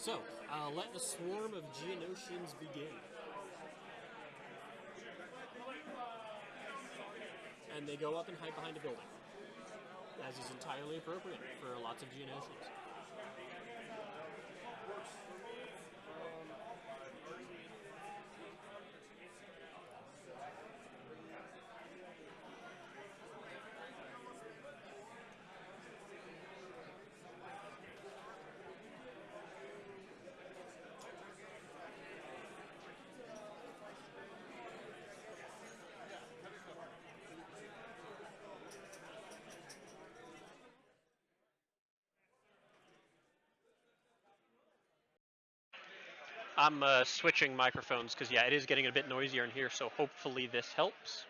So, let the swarm of Geonosians begin. And they go up and hide behind a building, as is entirely appropriate for lots of Geonosians. I'm switching microphones because, yeah, it is getting a bit noisier in here, so hopefully this helps.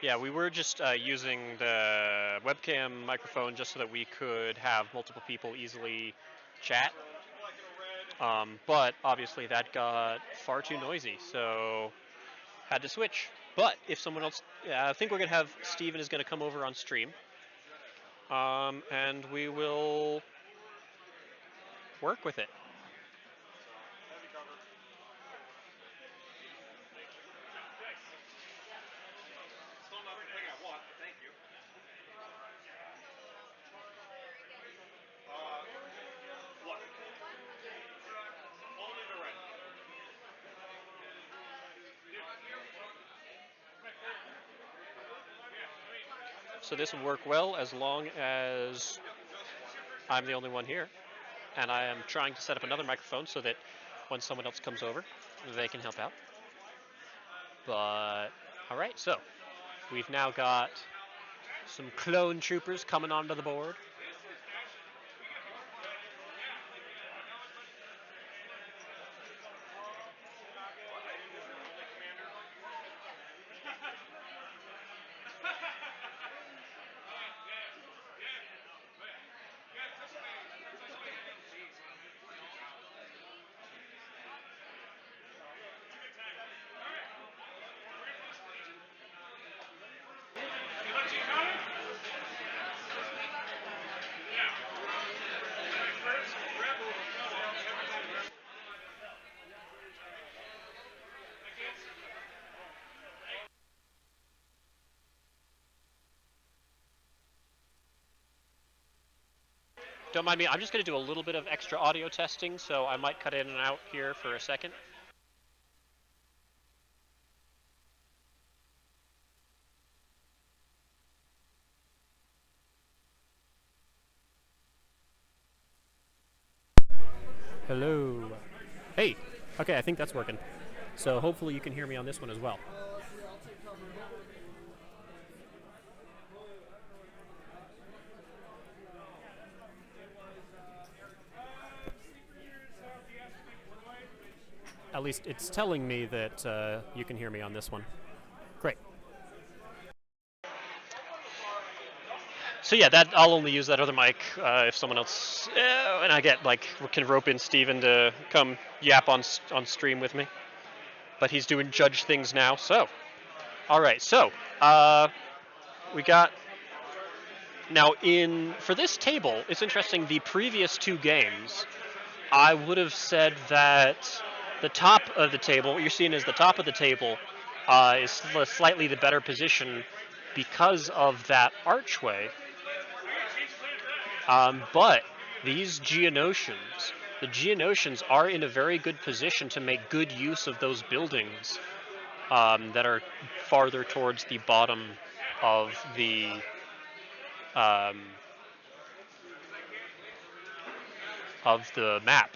Yeah, we were just using the webcam microphone just so that we could have multiple people easily chat. But obviously that got far too noisy, so had to switch. But if someone else, I think we're going to have Steven is going to come over on stream. And we will work with it. So this will work well as long as I'm the only one here. And I am trying to set up another microphone so that when someone else comes over, they can help out. But, all right, so we've now got some clone troopers coming onto the board. Don't mind me, I'm just going to do a little bit of extra audio testing, so I might cut in and out here for a second. Hello. Hey, okay, I think that's working. So hopefully you can hear me on this one as well. At least it's telling me that you can hear me on this one. Great. So yeah, that I'll only use that other mic if someone else, and I get can rope in Steven to come yap on stream with me. But he's doing judge things now, so. All right, so we got now for this table. It's interesting. The previous two games, I would have said that the top of the table, what you're seeing is the top of the table, is slightly the better position because of that archway. But these Geonosians, the Geonosians are in a very good position to make good use of those buildings that are farther towards the bottom of the map.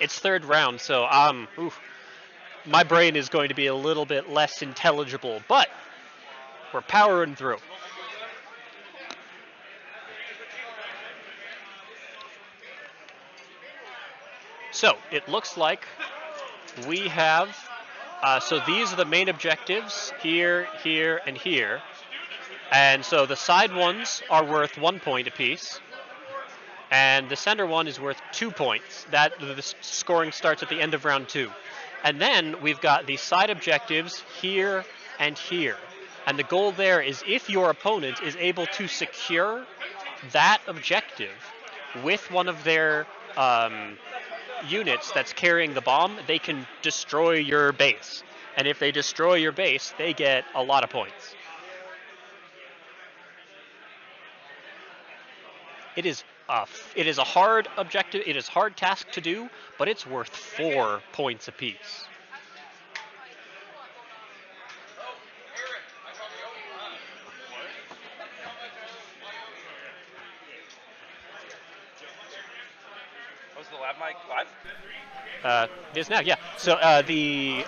It's third round, so my brain is going to be a little bit less intelligible, but we're powering through. So it looks like we have, so these are the main objectives, here, here, and here. And so the side ones are worth 1 point apiece, and the center one is worth 2 points. The scoring starts at the end of round 2. And then we've got the side objectives here and here. And the goal there is if your opponent is able to secure that objective with one of their units that's carrying the bomb, they can destroy your base. And if they destroy your base, they get a lot of points. It is a hard objective. It is a hard task to do, but it's worth 4 points apiece. Was the lab mic live? It is now, yeah. So the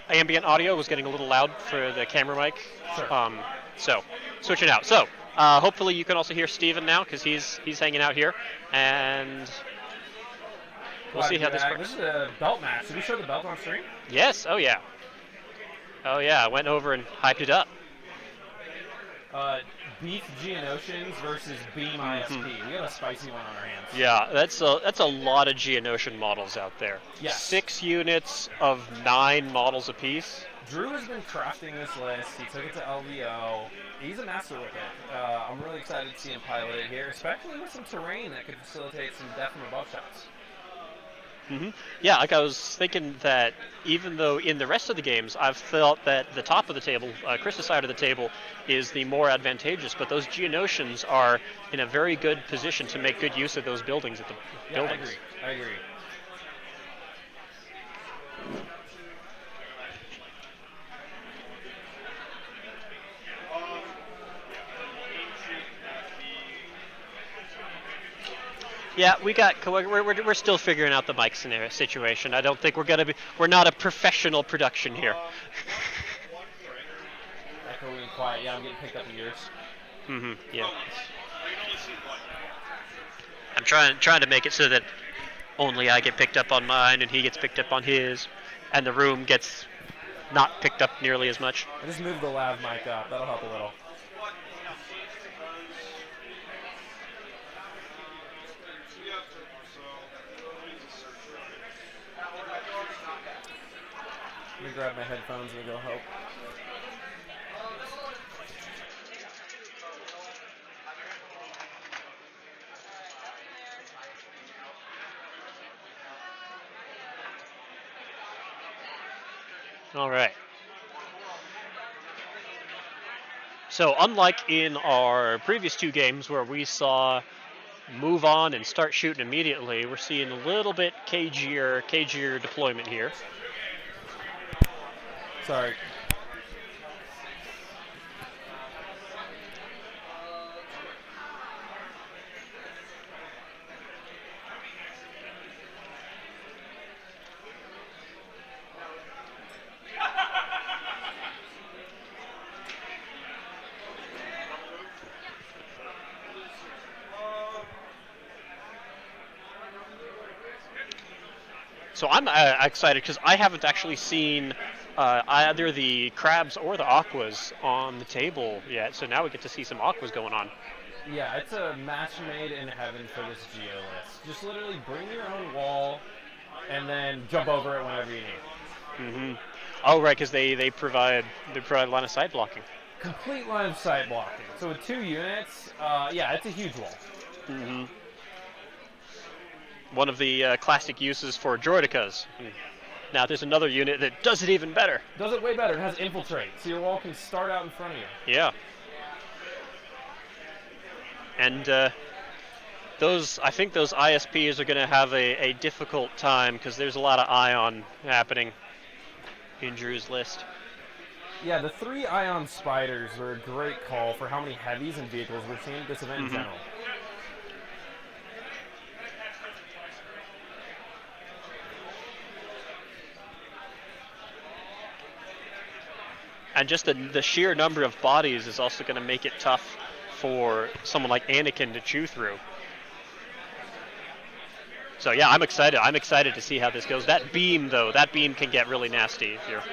ambient audio was getting a little loud for the camera mic. Sure. So switching out. So hopefully you can also hear Steven now because he's hanging out here, and we'll see how this works. This is a belt match. Did we show the belt on stream? Yes. Oh yeah. I went over and hyped it up. Beef Geonosians versus Beam ISP. We got a spicy one on our hands. Yeah, that's a lot of Geonosian models out there. Yes. 6 units of 9 models apiece. Drew has been crafting this list. He took it to LVO. He's a master with it. I'm really excited to see him pilot it here, especially with some terrain that could facilitate some depth from above shots. Yeah, like I was thinking that even though in the rest of the games I've felt that the top of the table, Chris's side of the table, is the more advantageous, but those Geonosians are in a very good position to make good use of those buildings at the buildings. I agree. Yeah, we're still figuring out the mic scenario situation. I don't think we're not a professional production here. Echoing and quiet. Yeah, I'm getting picked up in yours. Yeah. I'm trying to make it so that only I get picked up on mine and he gets picked up on his, and the room gets not picked up nearly as much. I just moved the lav mic up. That'll help a little. Let me grab my headphones and it'll help. All right. So unlike in our previous 2 games where we saw move on and start shooting immediately, we're seeing a little bit cagier deployment here. Sorry. So I'm excited because I haven't actually seen either the crabs or the aquas on the table yet. So now we get to see some aquas going on. Yeah, it's a match made in heaven for this geo list. Just literally bring your own wall and then jump over it whenever you need. Oh, right, because they provide line of sight blocking. Complete line of sight blocking. So with 2 units, yeah, it's a huge wall. One of the classic uses for droidicas. Now there's another unit that does it even better. Does it way better. It has infiltrate, so your wall can start out in front of you. Yeah. And I think those ISPs are going to have a difficult time because there's a lot of ion happening in Drew's list. Yeah, the 3 ion spiders were a great call for how many heavies and vehicles we're seeing at this event in general. And just the sheer number of bodies is also going to make it tough for someone like Anakin to chew through. So yeah, I'm excited. I'm excited to see how this goes. That beam, though, that beam can get really nasty if you're.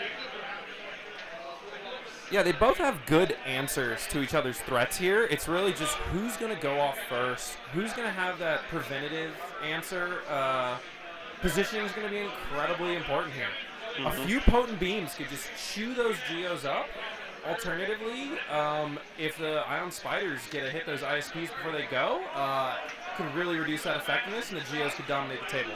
Yeah, they both have good answers to each other's threats here. It's really just who's going to go off first, who's going to have that preventative answer. Positioning is going to be incredibly important here. A few potent beams could just chew those Geos up. Alternatively, if the Ion Spiders get to hit those ISPs before they go, could really reduce that effectiveness, and the Geos could dominate the table.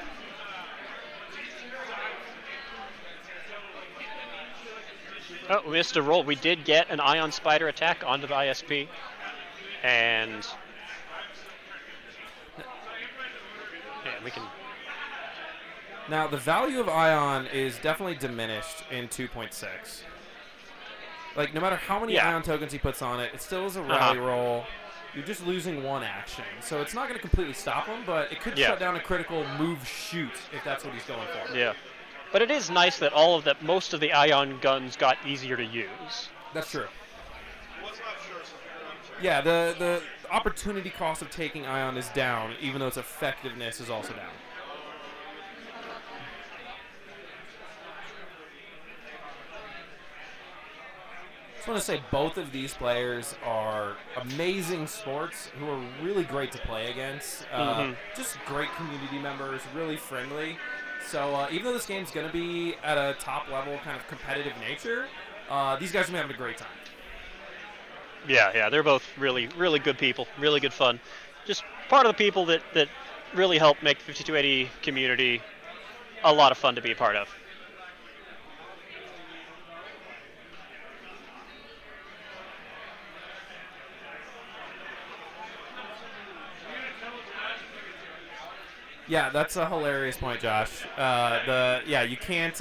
Oh, we missed a roll. We did get an Ion Spider attack onto the ISP, and yeah, we can. Now, the value of Ion is definitely diminished in 2.6. Like, no matter how many Ion tokens he puts on it, it still is a rally roll. You're just losing one action. So it's not going to completely stop him, but it could shut down a critical move shoot if that's what he's going for. Yeah. But it is nice that most of the Ion guns got easier to use. That's true. Yeah, the opportunity cost of taking Ion is down, even though its effectiveness is also down. I just want to say both of these players are amazing sports who are really great to play against. Just great community members, really friendly. So even though this game's going to be at a top level kind of competitive nature, these guys are having a great time. Yeah, they're both really, really good people, really good fun. Just part of the people that really help make the 5280 community a lot of fun to be a part of. Yeah, that's a hilarious point, Josh. You can't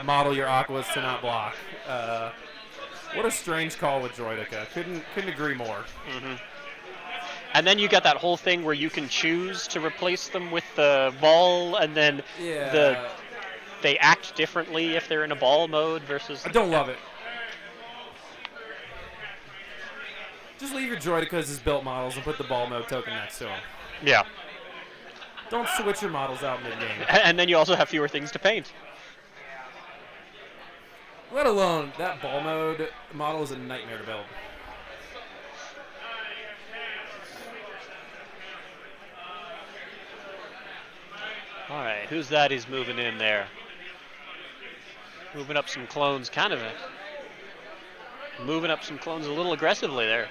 model your aquas to not block. What a strange call with Droidica. Couldn't agree more. And then you got that whole thing where you can choose to replace them with the Vol, and then they act differently if they're in a ball mode versus. I don't love it. Just leave your Droidicas as built models and put the ball mode token next to them. Yeah. Don't switch your models out mid-game. And then you also have fewer things to paint. Let alone, that ball mode model is a nightmare to build. All right, who's that he's moving in there? Moving up some clones, moving up some clones a little aggressively there.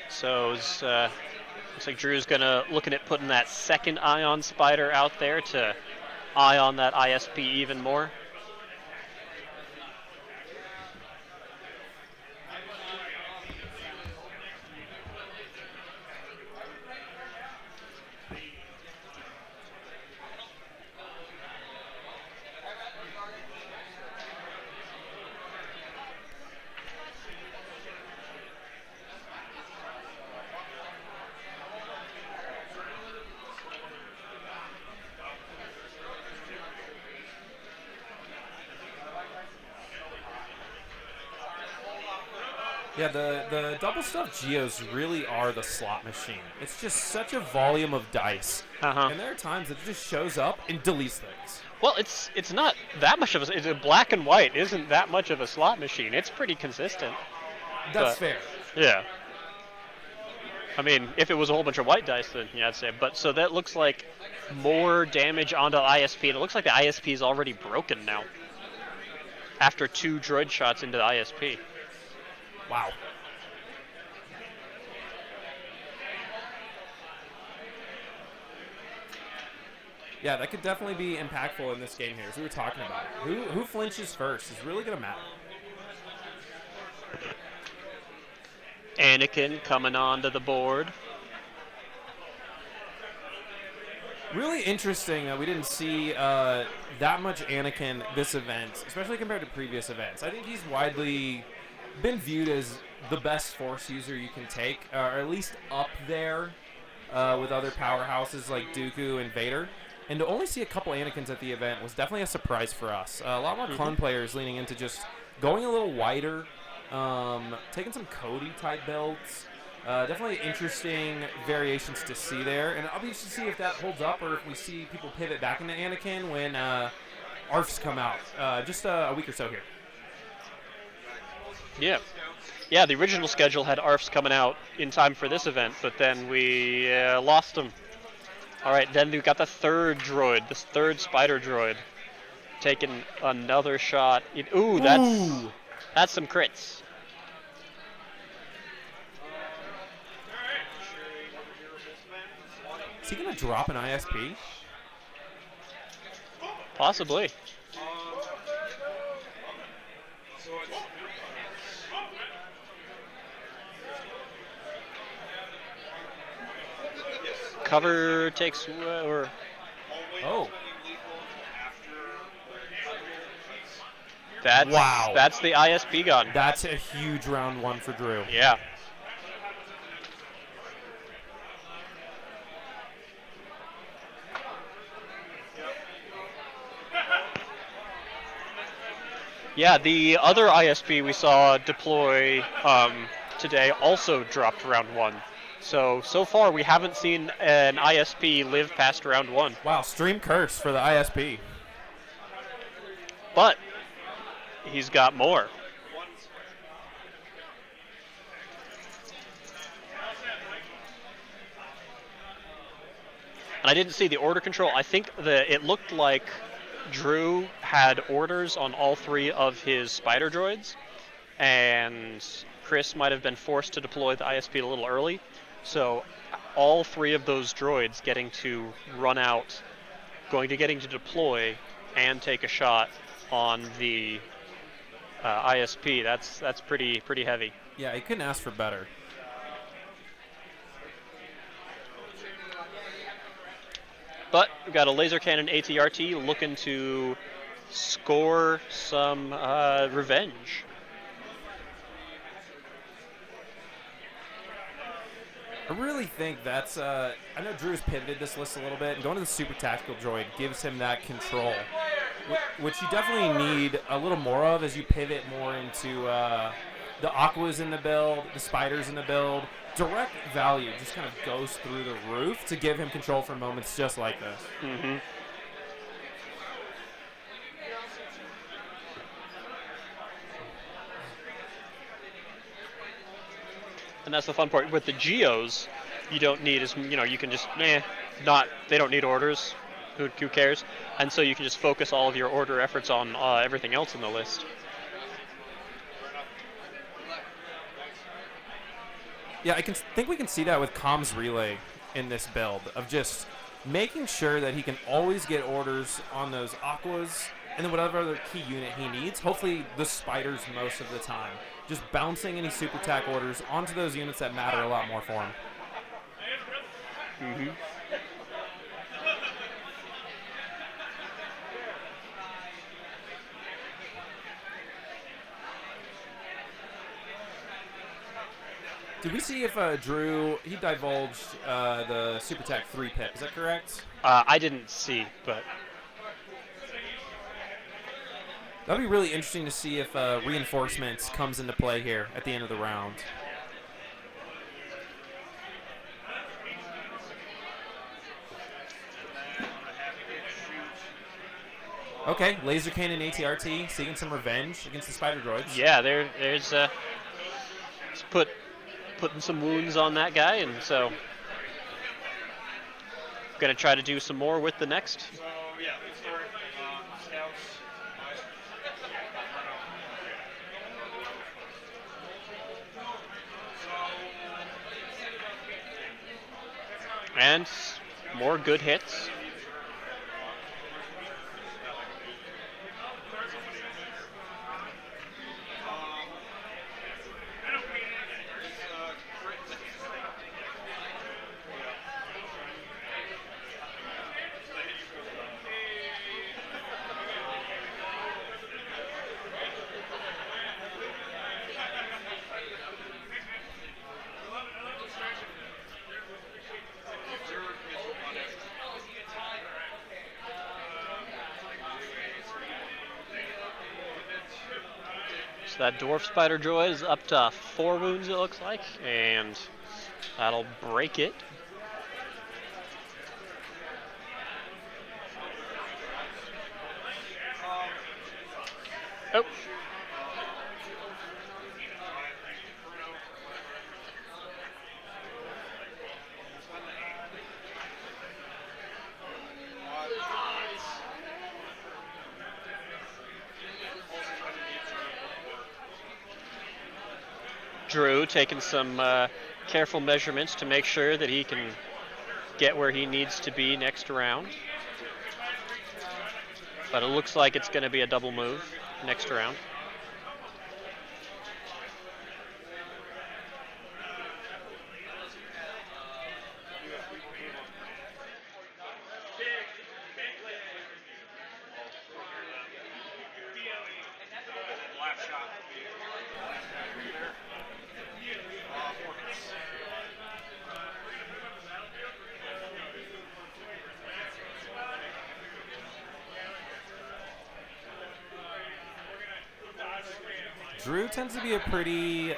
So looks like Drew's looking at putting that second Ion Spider out there to ion that ISP even more. Yeah, the double stuffed Geos really are the slot machine. It's just such a volume of dice. And there are times that it just shows up and deletes things. Well, it's not that much of it's a black and white isn't that much of a slot machine. It's pretty consistent. That's fair. Yeah. I mean, if it was a whole bunch of white dice, then yeah, I'd say. But so that looks like more damage onto the ISP. And it looks like the ISP is already broken now. After 2 droid shots into the ISP. Wow. Yeah, that could definitely be impactful in this game here, as we were talking about. Who flinches first is really going to matter. Anakin coming onto the board. Really interesting that we didn't see that much Anakin this event, especially compared to previous events. I think he's widely been viewed as the best Force user you can take, or at least up there with other powerhouses like Dooku and Vader. And to only see a couple Anakins at the event was definitely a surprise for us. A lot more clone players leaning into just going a little wider, taking some Cody-type builds. Definitely interesting variations to see there. And I'll be interested to see if that holds up or if we see people pivot back into Anakin when ARFs come out just a week or so here. Yeah. Yeah, the original schedule had ARFs coming out in time for this event, but then we lost them. All right, then we've got the third droid, this third spider droid, taking another shot. Ooh, that's some crits. Is he going to drop an ISP? Possibly. Cover takes or Oh. That's the ISP gun. That's a huge round one for Drew. Yeah. Yeah, the other ISP we saw deploy today also dropped round one. So far we haven't seen an ISP live past round one. Wow, stream curse for the ISP. But he's got more. And I didn't see the order control. I think it looked like Drew had orders on all three of his spider droids, and Chris might have been forced to deploy the ISP a little early. So all three of those droids getting to run out, getting to deploy and take a shot on the ISP. That's pretty heavy. Yeah, he couldn't ask for better. But we've got a laser cannon ATRT looking to score some revenge. I really think that's, I know Drew's pivoted this list a little bit, and going to the super tactical droid gives him that control, which you definitely need a little more of as you pivot more into the Aquas in the build, the Spiders in the build. Direct value just kind of goes through the roof to give him control for moments just like this. Mm-hmm. And that's the fun part. With the Geos, you don't need you can just, they don't need orders. Who cares? And so you can just focus all of your order efforts on everything else in the list. Yeah, I think we can see that with Comms Relay in this build, of just making sure that he can always get orders on those Aquas and then whatever other key unit he needs, hopefully the Spiders most of the time. Just bouncing any super tac orders onto those units that matter a lot more for him. Mm-hmm. Did we see if Drew, he divulged the Super Tac 3 pip, is that correct? I didn't see, but that'd be really interesting to see if reinforcements comes into play here at the end of the round. Okay, laser cannon ATRT seeking some revenge against the spider droids. Yeah, there's putting some wounds on that guy, and so gonna try to do some more with the next. And more good hits. That dwarf spider droid is up to 4 wounds, it looks like, and that'll break it. Oh. Drew taking some careful measurements to make sure that he can get where he needs to be next round. But it looks like it's going to be a double move next round. Drew tends to be a pretty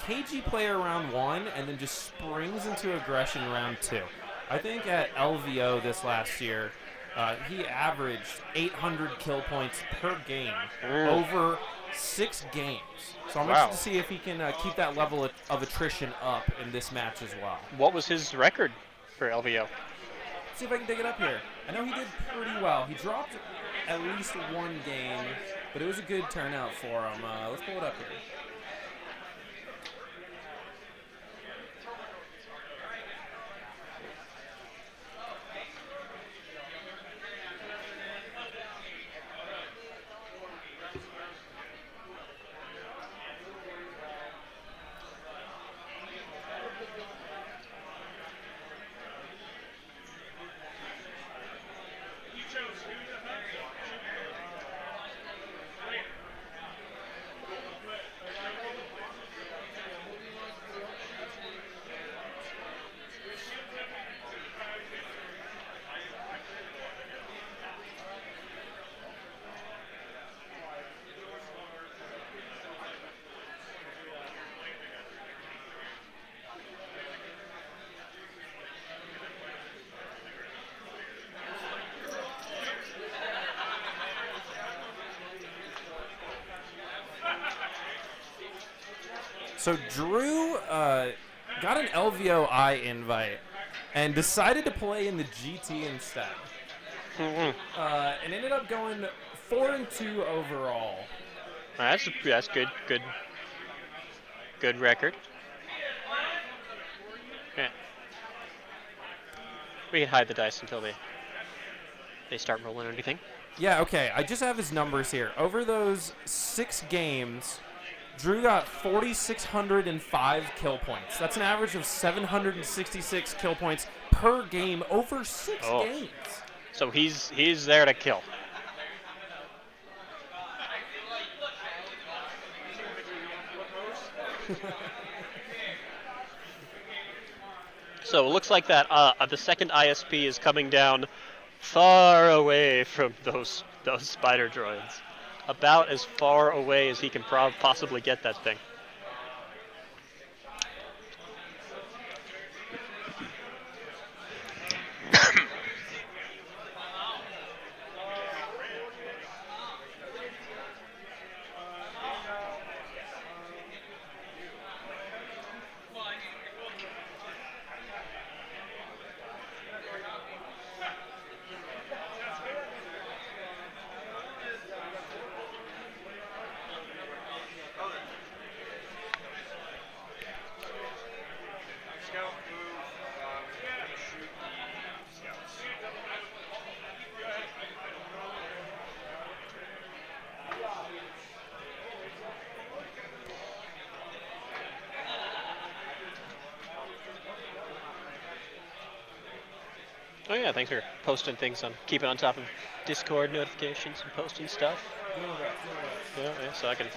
cagey player round 1 and then just springs into aggression round 2. I think at LVO this last year, he averaged 800 kill points per game over 6 games. So I'm interested to see if he can keep that level of attrition up in this match as well. What was his record for LVO? Let's see if I can dig it up here. I know he did pretty well. He dropped at least 1 game, but it was a good turnout for him. Let's pull it up here. So Drew got an LVOI invite and decided to play in the GT instead. And ended up going 4-2 overall. That's good record. Yeah. We can hide the dice until they start rolling or anything. Yeah, okay. I just have his numbers here. Over those 6 games, Drew got 4,605 kill points. That's an average of 766 kill points per game over 6 games. So he's there to kill. So it looks like that the second ISP is coming down far away from those spider droids. About as far away as he can possibly get that thing. Oh yeah, thanks for posting things on, keeping on top of Discord notifications and posting stuff. Yeah, so I can.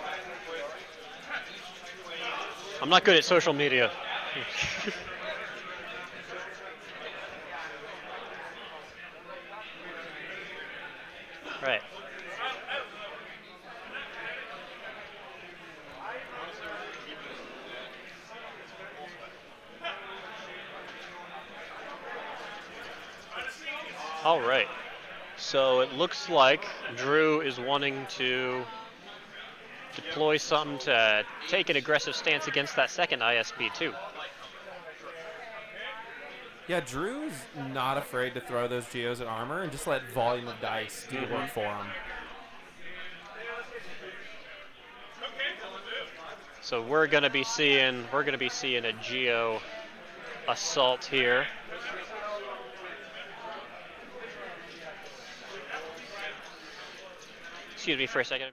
I'm not good at social media. Right. All right. So it looks like Drew is wanting to deploy something to take an aggressive stance against that second ISP too. Yeah, Drew's not afraid to throw those geos at armor and just let volume of dice do the work for him. So we're gonna be seeing a geo assault here. Excuse me for a second.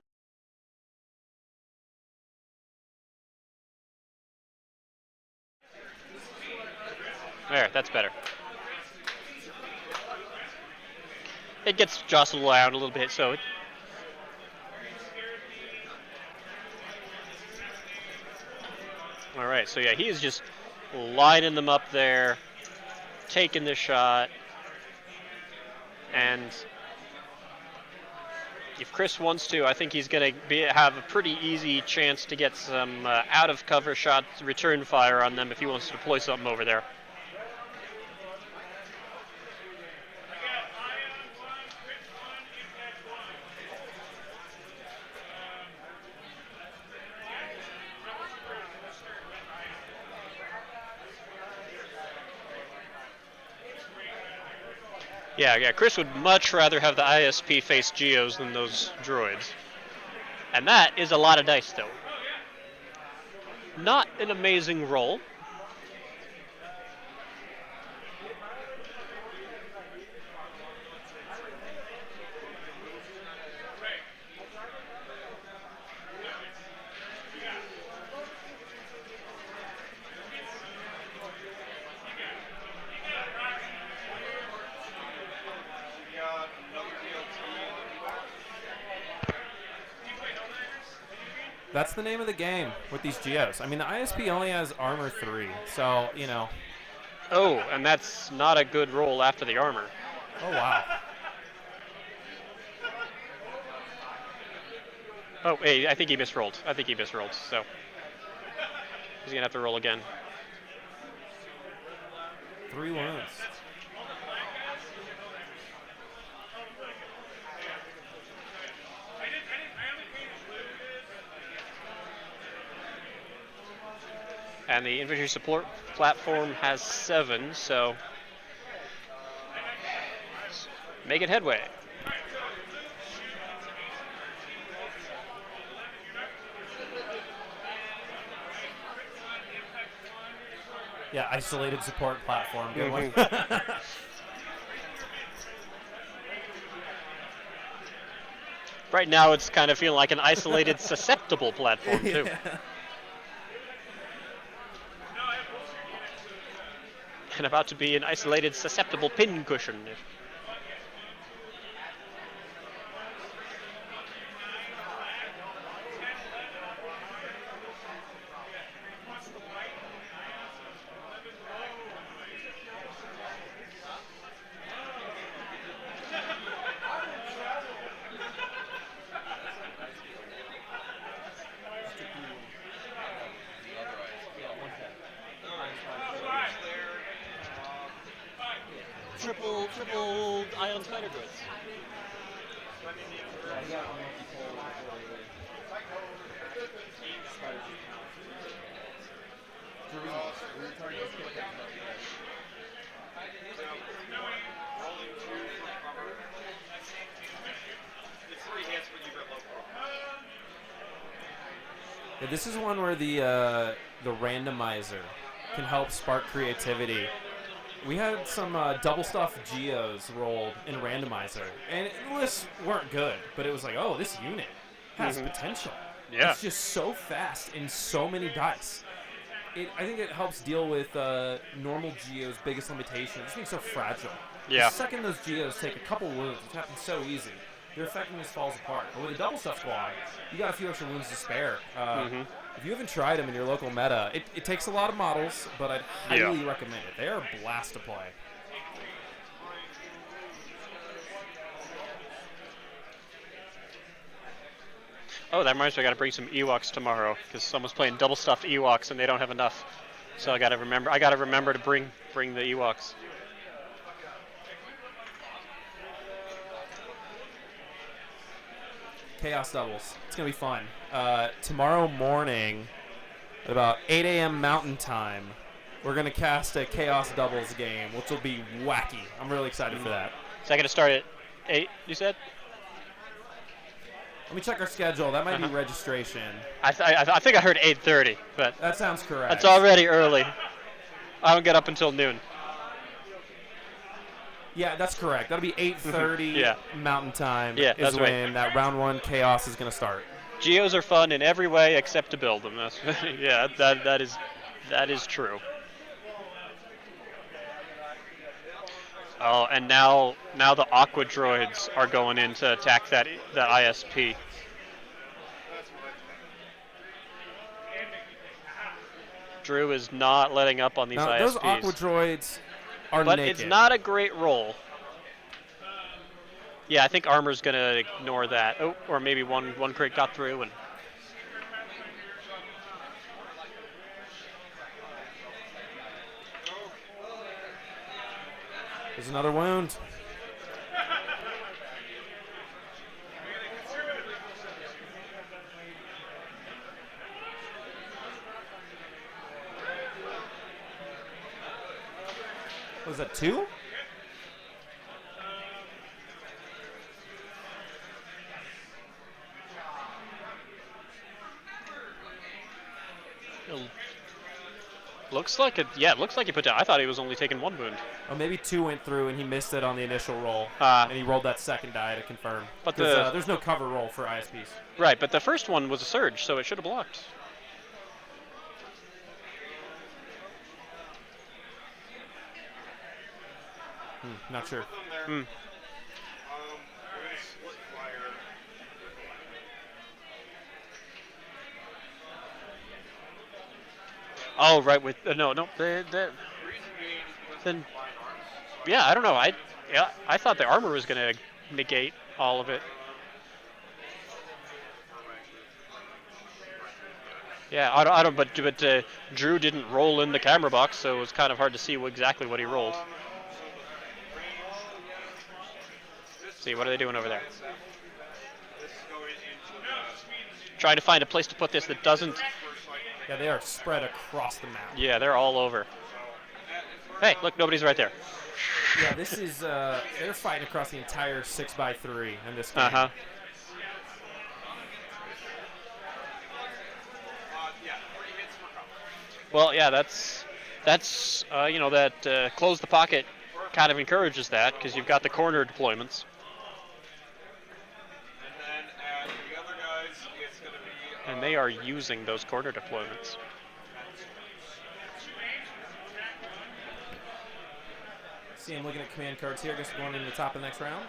There, that's better. It gets jostled around a little bit, so all right, so yeah, he is just lining them up there, taking the shot, and if Chris wants to, I think he's going to have a pretty easy chance to get some out-of-cover shots, return fire on them if he wants to deploy something over there. Yeah, Chris would much rather have the ISP face geos than those droids. And that is a lot of dice, though. Not an amazing roll. That's the name of the game with these geos. I mean, the ISP only has armor 3, so, you know. Oh, and that's not a good roll after the armor. Oh, wow. Oh, hey, I think he misrolled. So he's gonna have to roll again. 3 wounds. And the infantry support platform has 7, so making headway. Yeah, isolated support platform. Good one. Right now, it's kind of feeling like an isolated, susceptible platform, too. Yeah. And about to be an isolated, susceptible pin cushion. Triple ion spider droids. Yeah, this is one where the randomizer can help spark creativity. We had some double stuff geos rolled in randomizer, and the lists weren't good, but it was like, oh, this unit has potential. Yeah. It's just so fast and so many dice. I think it helps deal with normal geos' biggest limitation. It's being so fragile. Yeah. The second those geos take a couple wounds, which happens so easy, their effectiveness falls apart. But with a double stuff squad, you got a few extra wounds to spare. If you haven't tried them in your local meta, it takes a lot of models, but I'd highly recommend it. They are a blast to play. Oh, that reminds me, I gotta bring some Ewoks tomorrow, because someone's playing double stuffed Ewoks and they don't have enough. So I gotta remember to bring the Ewoks. Chaos doubles. It's going to be fun. Tomorrow morning, at about 8 a.m. Mountain Time, we're going to cast a Chaos doubles game, which will be wacky. I'm really excited for that. Is that going to start at 8, you said? Let me check our schedule. That might be registration. I think I heard 8:30, but That sounds correct. that's already early. I don't get up until noon. Yeah, that's correct. That'll be 8:30 Yeah. Mountain Time Yeah, is that's right. when that round 1 Chaos is going to start. Geos are fun in every way except to build them. That's, yeah, that is true. Oh, and now the Aqua Droids are going in to attack that ISP. Drew is not letting up on these Now, ISPs. those Aqua Droids are But naked. it's not a great roll. Yeah, I think Armor's going to ignore that. Oh, or maybe one crit got through. And There's another wound. Was that 2? looks like it. Yeah, it looks like he put down. I thought he was only taking 1 wound. Or maybe 2 went through and he missed it on the initial roll. Ah. And he rolled that second die to confirm. But 'Cause, there's no cover roll for ISPs. Right, but the first one was a surge, so it should have blocked. Not sure. Oh, right. With no. Then, yeah, I don't know. I thought the armor was gonna negate all of it. Yeah, I don't. But Drew didn't roll in the camera box, so it was kind of hard to see exactly what he rolled. See, what are they doing over there? Trying to find a place to put this that doesn't. Yeah, they are spread across the map. Yeah, they're all over. Hey, look, nobody's right there. Yeah, this is, they're fighting across the entire 6x3 in this game. Uh-huh. Well, yeah, that's you know, that close the pocket kind of encourages that because you've got the corner deployments. And they are using those corner deployments. See, I'm looking at command cards here. I guess going into the top of the next round.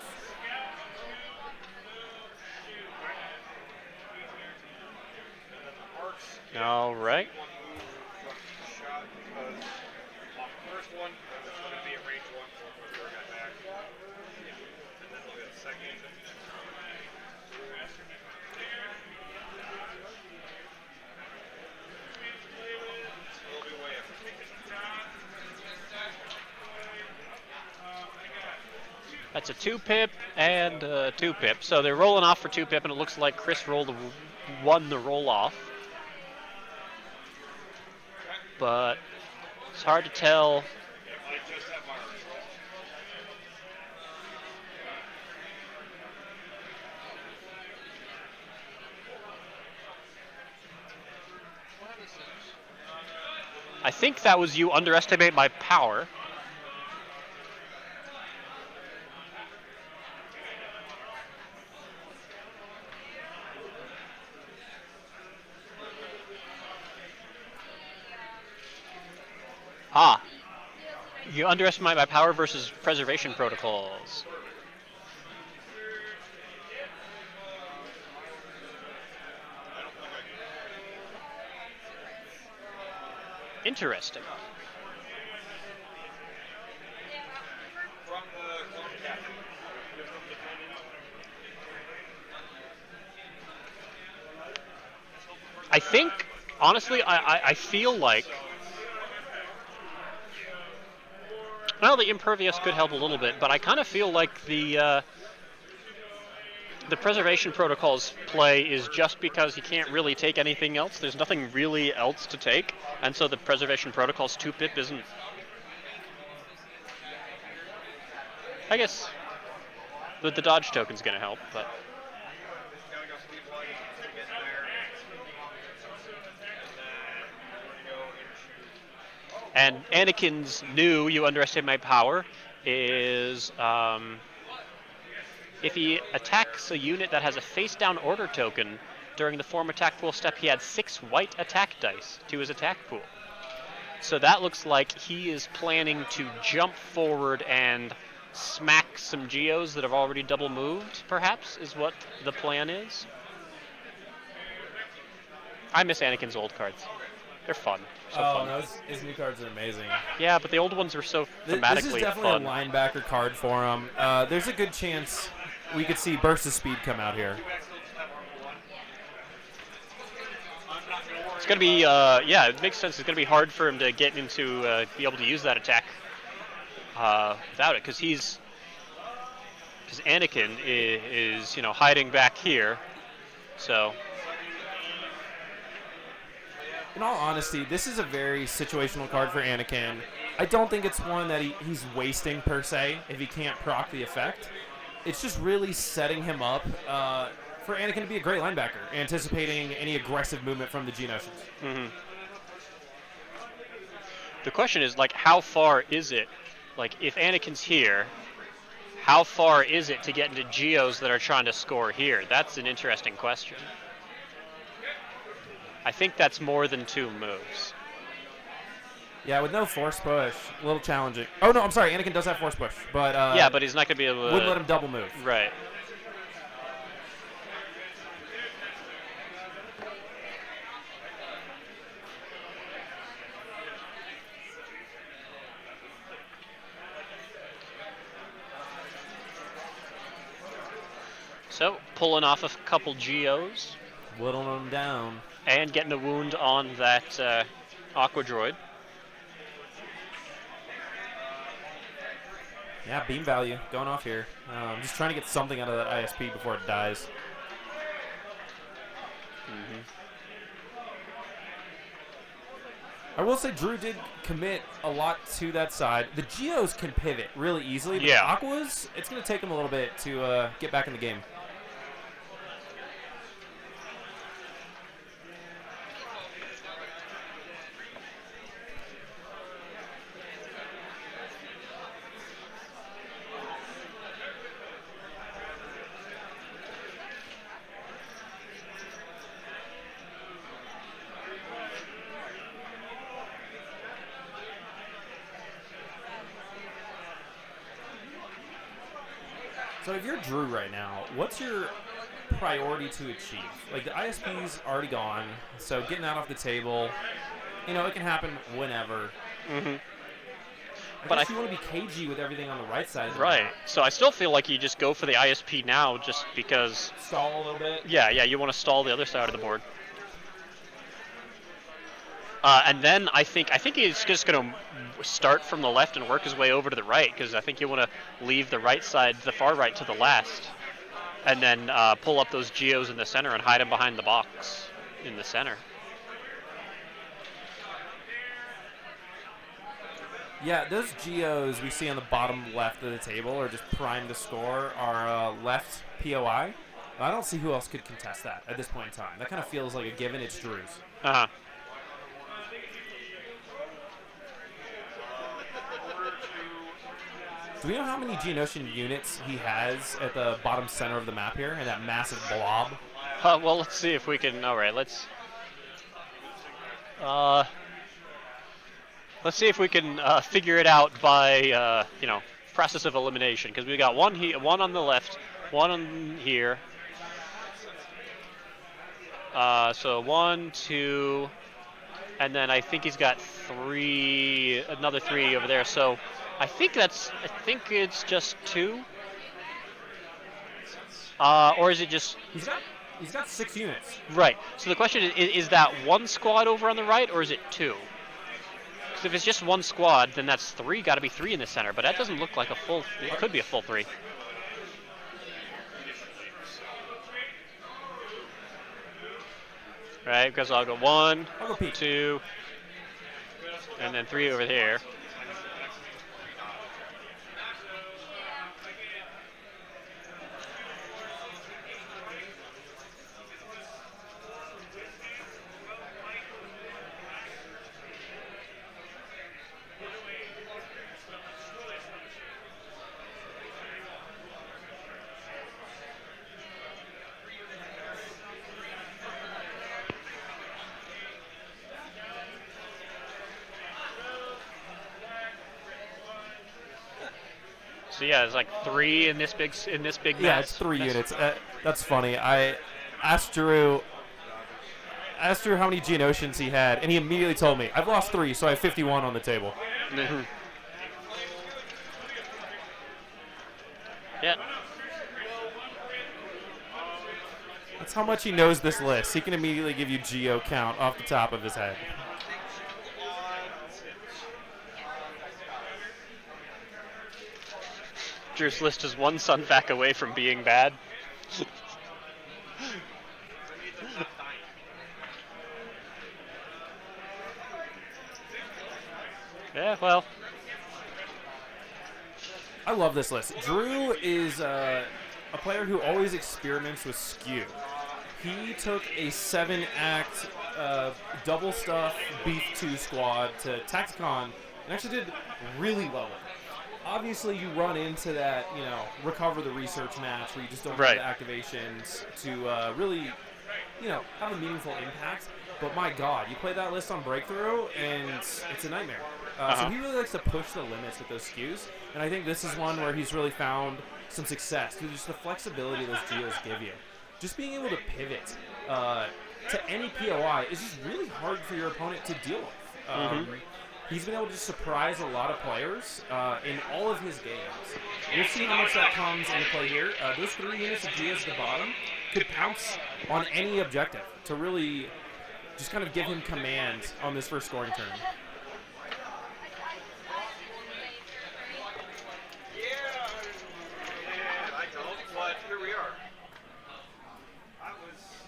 All right. That's a 2-pip and a 2-pip. So they're rolling off for 2-pip, and it looks like Chris won the roll off. But it's hard to tell. I think that was you underestimate my power. Ah, you underestimate my power versus preservation protocols. Interesting. I think, honestly, I feel like, well, the impervious could help a little bit, but I kind of feel like the the preservation protocol's play is just because he can't really take anything else. There's nothing really else to take, and so the preservation protocol's 2-pip isn't. I guess the dodge token's going to help, but. And Anakin's new "You Underestimate My Power" is if he attacks a unit that has a face-down order token during the form attack pool step, he adds 6 white attack dice to his attack pool. So that looks like he is planning to jump forward and smack some Geos that have already double moved, perhaps, is what the plan is. I miss Anakin's old cards. They're fun. So fun. No, his new cards are amazing. Yeah, but the old ones were so thematically This is definitely fun. a linebacker card for him. There's a good chance we could see Burst of Speed come out here. It's going to be, yeah, it makes sense. It's going to be hard for him to get into, be able to use that attack without it, because Anakin is, you know, hiding back here, so. In all honesty, this is a very situational card for Anakin. I don't think it's one that he's wasting, per se, if he can't proc the effect. It's just really setting him up for Anakin to be a great linebacker, anticipating any aggressive movement from the Geonosians. Mm-hmm. The question is, like, how far is it? Like, if Anakin's here, how far is it to get into Geos that are trying to score here? That's an interesting question. I think that's more than 2 moves. Yeah, with no force push, a little challenging. Oh, no, I'm sorry. Anakin does have force push, but yeah, but he's not going to be able to. Wouldn't let him double move. Right. So, pulling off a couple Geos. Whittling them down. And getting a wound on that Aqua Droid. Yeah, beam value going off here. Just trying to get something out of that ISP before it dies. Mm-hmm. I will say Drew did commit a lot to that side. The Geos can pivot really easily, but yeah. the Aquas, it's going to take them a little bit to get back in the game. So if you're Drew right now, what's your priority to achieve? Like, the ISP's already gone, so getting that off the table, you know, it can happen whenever. Mm-hmm. But I want to be cagey with everything on the right side of the Right. map. So I still feel like you just go for the ISP now just because... Stall a little bit? Yeah, you want to stall the other side of the board. And then I think he's just going to start from the left and work his way over to the right, because I think you want to leave the right side, the far right, to the last, and then pull up those Geos in the center and hide them behind the box in the center. Yeah, those Geos we see on the bottom left of the table, or just primed to score, are left POI. I don't see who else could contest that at this point in time. That kind of feels like a given. It's Drew's. Uh-huh. Do we know how many Geonosian units he has at the bottom center of the map here, and that massive blob? Well, let's see if we can... All right, let's see if we can figure it out by, you know, process of elimination, because we got one on the left, one on here. So 1, 2, and then I think he's got another 3 over there. So I think it's just 2. Or is it just... He's got 6 units. Right. So the question is that 1 squad over on the right, or is it 2? Because if it's just 1 squad, then that's 3. Got to be 3 in the center. But that doesn't look like a full... It could be a full 3. right? Because I'll go 1, I'll go Pete. 2, and then 3 over here. So yeah, it's like 3 in this big Yeah, mess. it's 3 units. That's funny. I asked Drew how many Geonosians he had, and he immediately told me, I've lost 3, so I have 51 on the table. Yeah. That's how much he knows this list. He can immediately give you Geo count off the top of his head. Drew's list is 1 Sunfac away from being bad. Yeah, well. I love this list. Drew is a player who always experiments with skew. He took a 7-act double stuff Beef 2 squad to Tacticon and actually did really well with it. Obviously, you run into that, recover the research match where you just don't have the activations to really, have a meaningful impact. But my God, you play that list on Breakthrough, and it's a nightmare. So he really likes to push the limits with those skews, and I think this is one where he's really found some success through just the flexibility those geos give you. Just being able to pivot to any POI is just really hard for your opponent to deal with. He's been able to surprise a lot of players in all of his games. We'll see how much that comes into play here. Those 3 units of geos at the bottom could pounce on any objective to really just kind of give him command on this first scoring turn.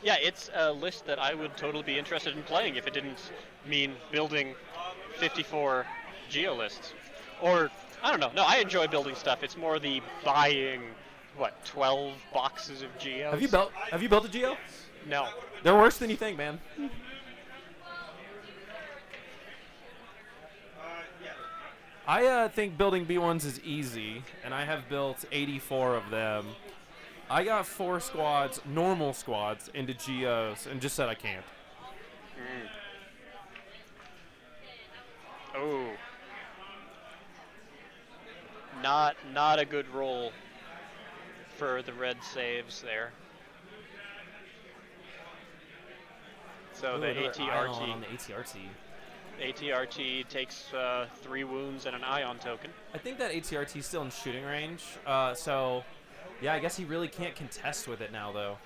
Yeah, it's a list that I would totally be interested in playing if it didn't mean building 54 geo lists. Or, I don't know. No, I enjoy building stuff. It's more the buying, 12 boxes of geos? Have you built a geo? No. They're worse than you think, man. I think building B1s is easy, and I have built 84 of them. I got 4 squads, normal squads, into geos, and just said I can't. Oh. Not a good roll for the red saves there. So the ATRT. ATRT takes 3 wounds and an ion token. I think that ATRT is still in shooting range, so yeah, I guess he really can't contest with it now, though.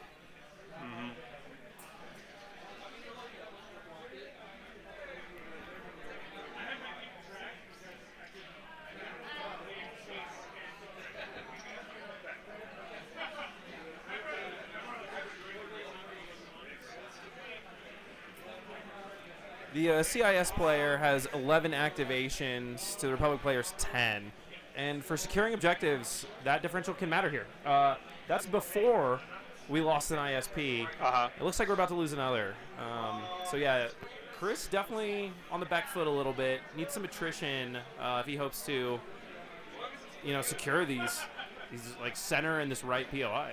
The CIS player has 11 activations to the Republic player's 10. And for securing objectives, that differential can matter here. That's before we lost an ISP. It looks like we're about to lose another. So yeah, Chris definitely on the back foot a little bit. Needs some attrition if he hopes to, secure these like center and this right POI.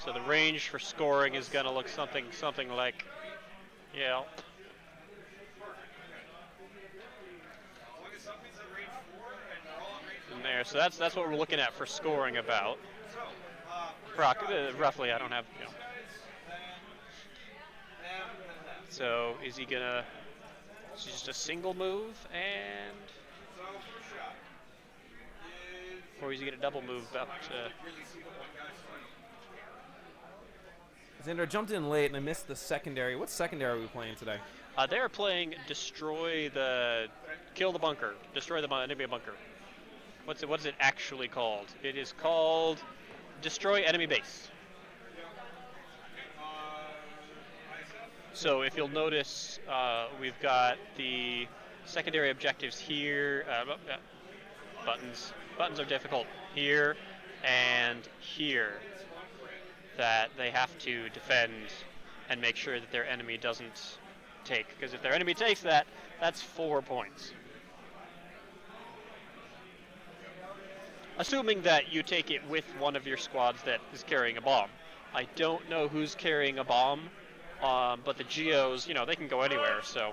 So the range for scoring is going to look something like, in there. So that's what we're looking at for scoring about. Roughly, I don't have, So is he gonna? Is it just a single move or is he gonna double move up to? Xander, I jumped in late and I missed the secondary. What secondary are we playing today? They're playing kill the bunker, destroy the enemy bunker. What is it actually called? It is called Destroy Enemy Base. So if you'll notice, we've got the secondary objectives here. Buttons. Buttons are difficult here and here that they have to defend and make sure that their enemy doesn't take. Because if their enemy takes that, that's 4 points. Assuming that you take it with one of your squads that is carrying a bomb. I don't know who's carrying a bomb, but the Geos, they can go anywhere, so.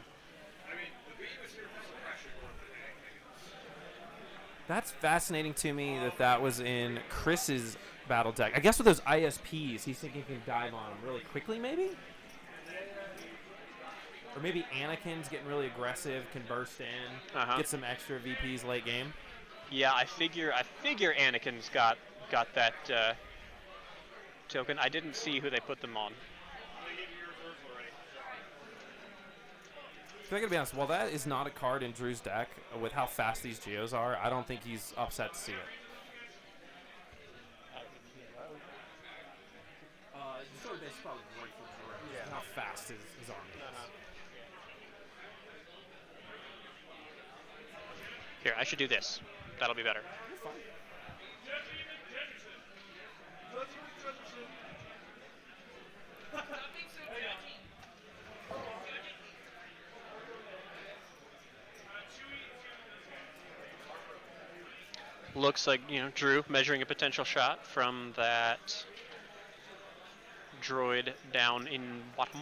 That's fascinating to me that was in Chris's battle deck. I guess with those ISPs, he's thinking he can dive on them really quickly, maybe? Or maybe Anakin's getting really aggressive, can burst in, get some extra VPs late game. Yeah, I figure Anakin's got that token. I didn't see who they put them on. I gotta be honest, while that is not a card in Drew's deck, with how fast these Geos are, I don't think he's upset to see it. Sword base is probably great for Drew. How fast his army is. Here, I should do this. That'll be better. You're fine. Looks like, Drew measuring a potential shot from that droid down in bottom.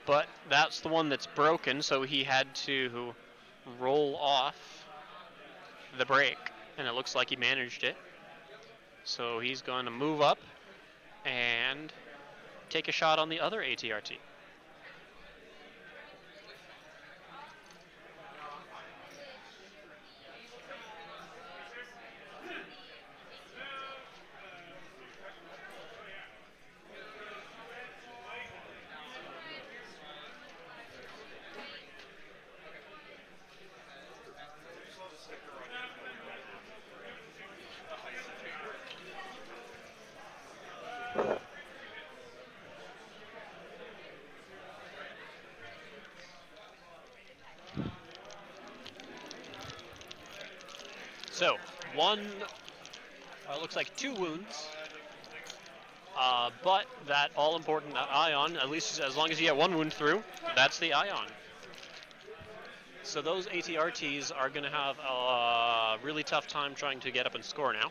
But that's the one that's broken, so he had to roll off the break, and it looks like he managed it. So he's going to move up and take a shot on the other ATRT. So, looks like 2 wounds, but that all-important ion, at least as long as you get 1 wound through, that's the ion. So those ATRTs are going to have a really tough time trying to get up and score now.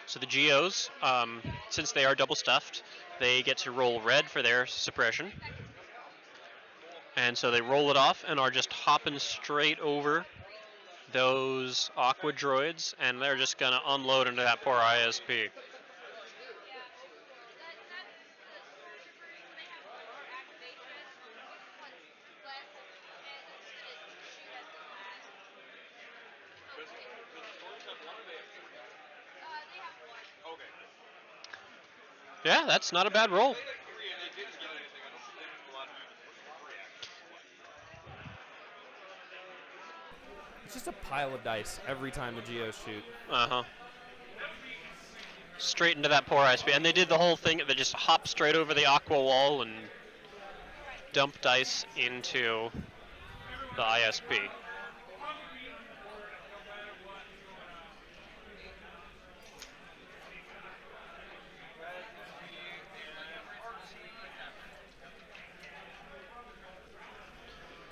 So the Geos, since they are double stuffed, they get to roll red for their suppression. And so they roll it off and are just hopping straight over those Aqua Droids, and they're just going to unload into that poor ISP. Yeah, that's not a bad roll. It's just a pile of dice every time the Geos shoot. Uh-huh. Straight into that poor ISP. And they did the whole thing. They just hop straight over the Aqua wall and dump dice into the ISP.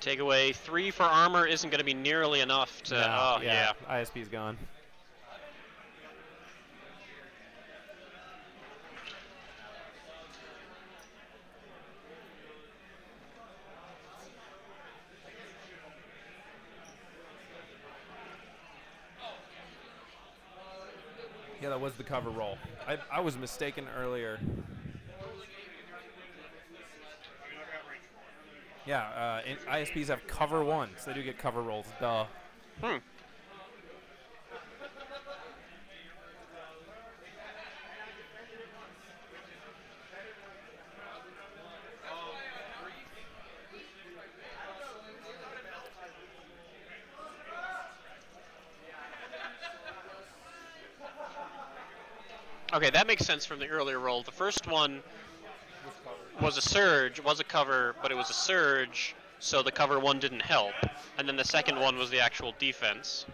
Take away 3 for armor isn't going to be nearly enough to... No, yeah. ISP's gone. Yeah, that was the cover roll. I was mistaken earlier. Yeah, ISPs have cover 1, so they do get cover rolls. Duh. Okay, that makes sense from the earlier roll. The first one was a surge, was a cover, but it was a surge, so the cover 1 didn't help. And then the second one was the actual defense.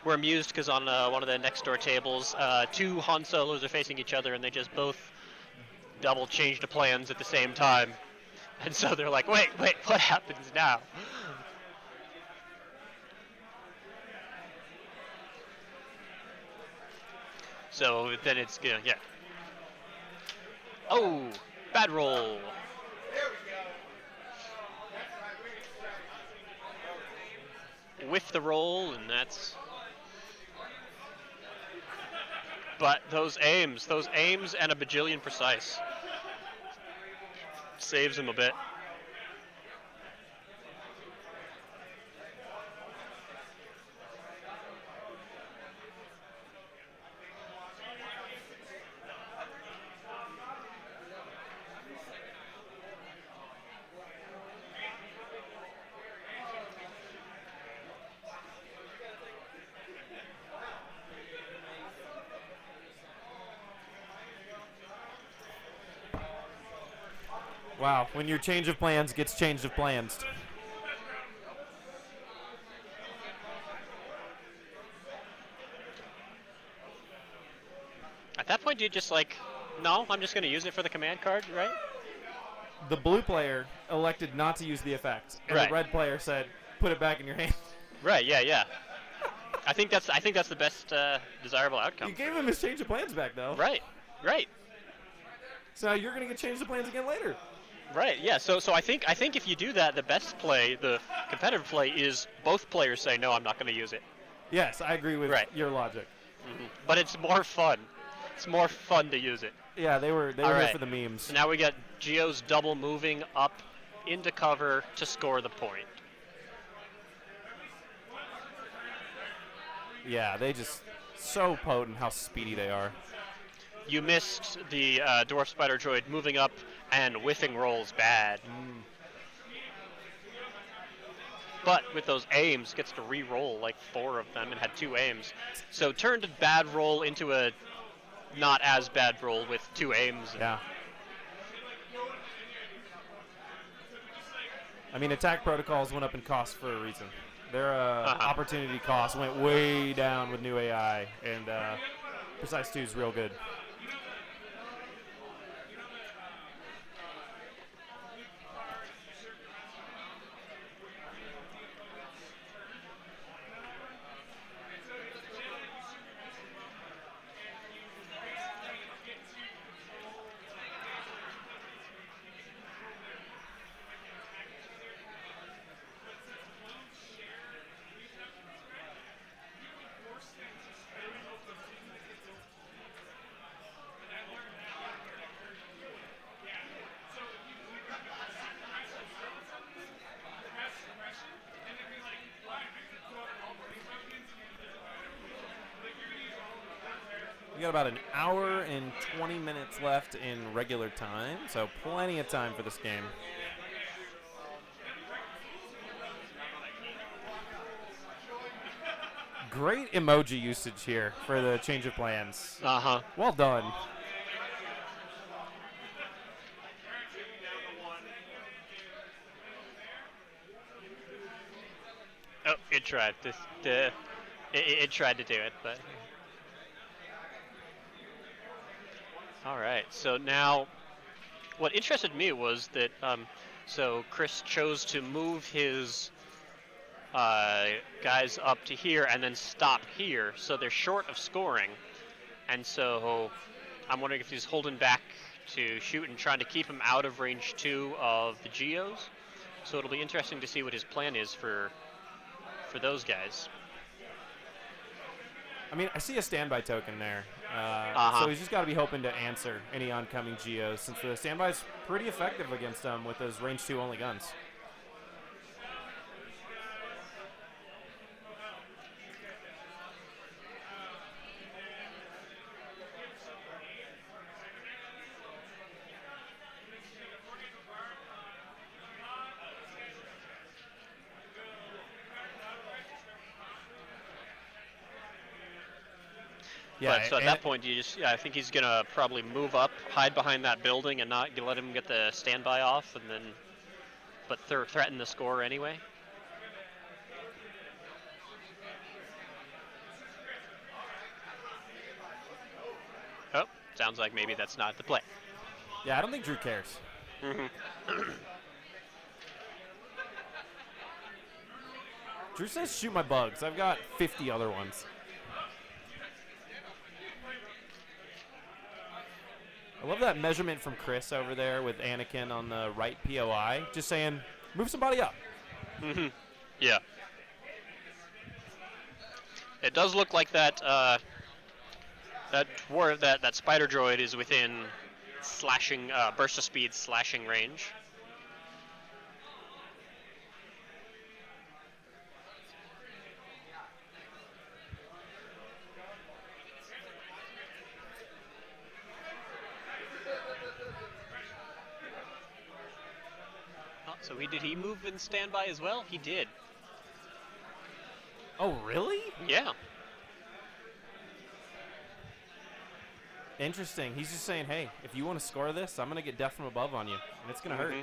We're amused because on one of the next door tables, 2 Han Solos are facing each other, and they just both double change the plans at the same time. And so they're like, wait, what happens now? So then it's gonna, yeah. Oh, bad roll. With the roll, and that's... But those aims and a bajillion precise saves him a bit. Wow, when your change of plans gets changed of plans. At that point, do you just like, no, I'm just going to use it for the command card, right? The blue player elected not to use the effect, and Right. the red player said, "Put it back in your hand." Right. Yeah. I think that's the best desirable outcome. You gave him his change of plans back, though. Right. So now you're gonna get changed of plans again later. Right. Yeah. So I think if you do that, the best play, the competitive play, is both players say no, I'm not going to use it. Yes, I agree with Right. your logic. But it's more fun. It's more fun to use it. Yeah, they were All here right. for the memes. So now we got Geo's double moving up into cover to score the point. Yeah, they just so potent how speedy they are. You missed the Dwarf Spider Droid moving up and whiffing rolls bad. But with those aims, gets to re-roll like 4 of them and had 2 aims. So turned a bad roll into a not as bad roll with 2 aims. Yeah. I mean, attack protocols went up in cost for a reason. Their opportunity cost went way down with new AI, and Precise 2 is real good. We got about an hour and 20 minutes left in regular time, so plenty of time for this game. Great emoji usage here for the change of plans. Well done. Oh, it tried. It tried to do it, but... All right, so now what interested me was that, so Chris chose to move his guys up to here and then stop here, so they're short of scoring. And so I'm wondering if he's holding back to shoot and trying to keep him out of range 2 of the Geos. So it'll be interesting to see what his plan is for those guys. I mean, I see a standby token there. So he's just got to be hoping to answer any oncoming Geos, since the standby is pretty effective against them with those range 2 only guns. Yeah, so at that point, I think he's gonna probably move up, hide behind that building, and not let him get the standby off, and then, but threaten the score anyway. Oh, sounds like maybe that's not the play. Yeah, I don't think Drew cares. Drew says, "Shoot my bugs. I've got 50 other ones." I love that measurement from Chris over there with Anakin on the right POI. Just saying, move somebody up. Yeah. It does look like that that spider droid is within slashing burst of speed slashing range. So did he move in standby as well? He did. Oh, really? Yeah. Interesting. He's just saying, hey, if you want to score this, I'm going to get death from above on you, and it's going to hurt.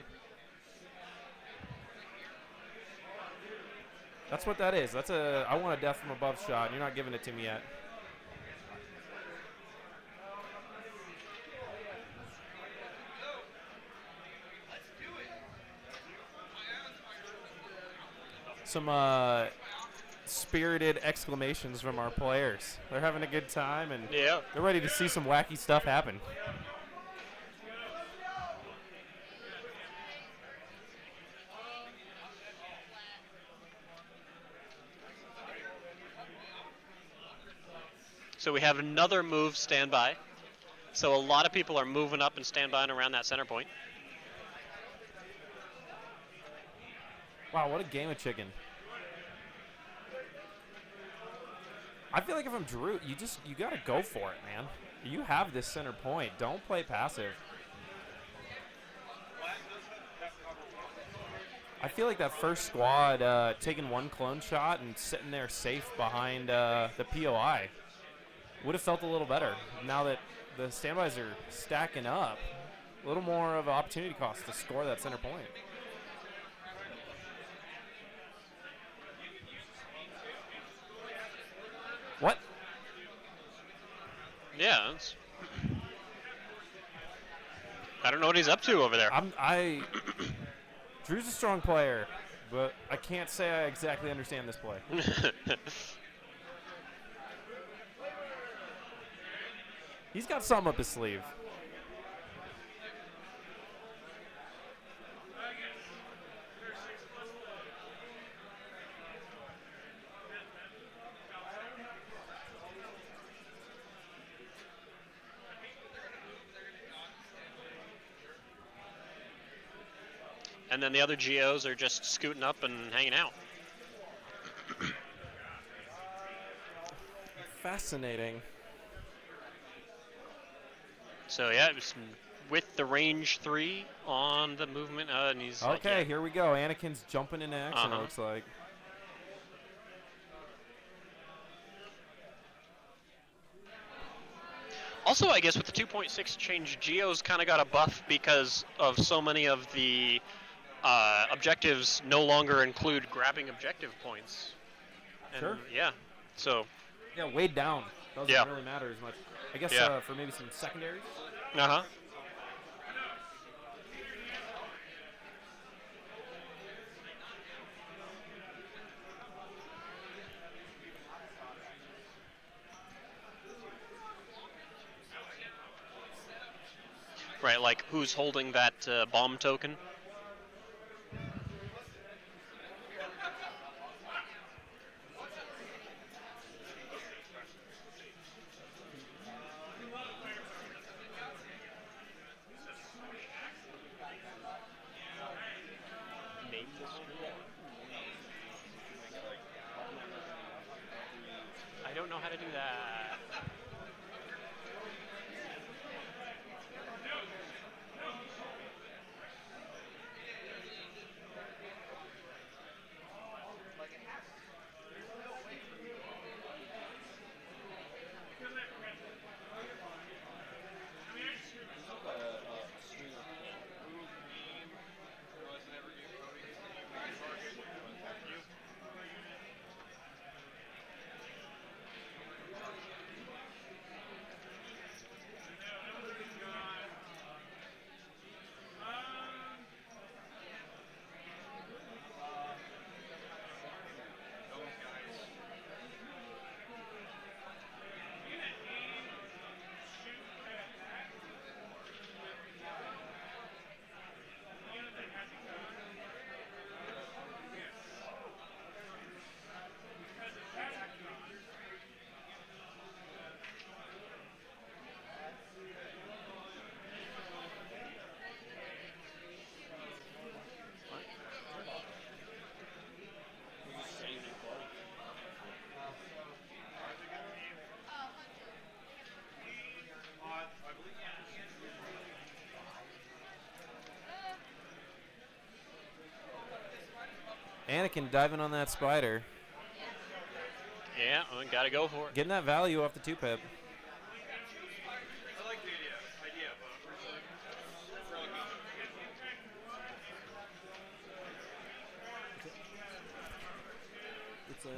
That's what that is. That's I want a death from above shot, and you're not giving it to me yet. Some spirited exclamations from our players. They're having a good time, and they're ready to see some wacky stuff happen. So we have another move standby. So a lot of people are moving up and standbying around that center point. Wow, what a game of chicken. I feel like if I'm Drew, you got to go for it, man. You have this center point. Don't play passive. I feel like that first squad taking one clone shot and sitting there safe behind the POI would have felt a little better. Now that the standbys are stacking up, a little more of an opportunity cost to score that center point. What? Yeah. I don't know what he's up to over there. Drew's a strong player, but I can't say I exactly understand this play. He's got something up his sleeve. And then the other GOs are just scooting up and hanging out. Fascinating. So yeah, it was with the range 3 on the movement, and he's okay. like, yeah. Here we go. Anakin's jumping into action. It looks like. Also, I guess with the 2.6 change, Geo's kind of got a buff because of so many of the objectives no longer include grabbing objective points. And Sure. Yeah. So. Yeah, weighed down. Doesn't really matter as much. I guess for maybe some secondaries. Uh-huh. Right, like who's holding that bomb token? I don't know how to do that. Anakin diving on that spider. Yeah, we gotta go for it. Getting that value off the 2-pip. It's a...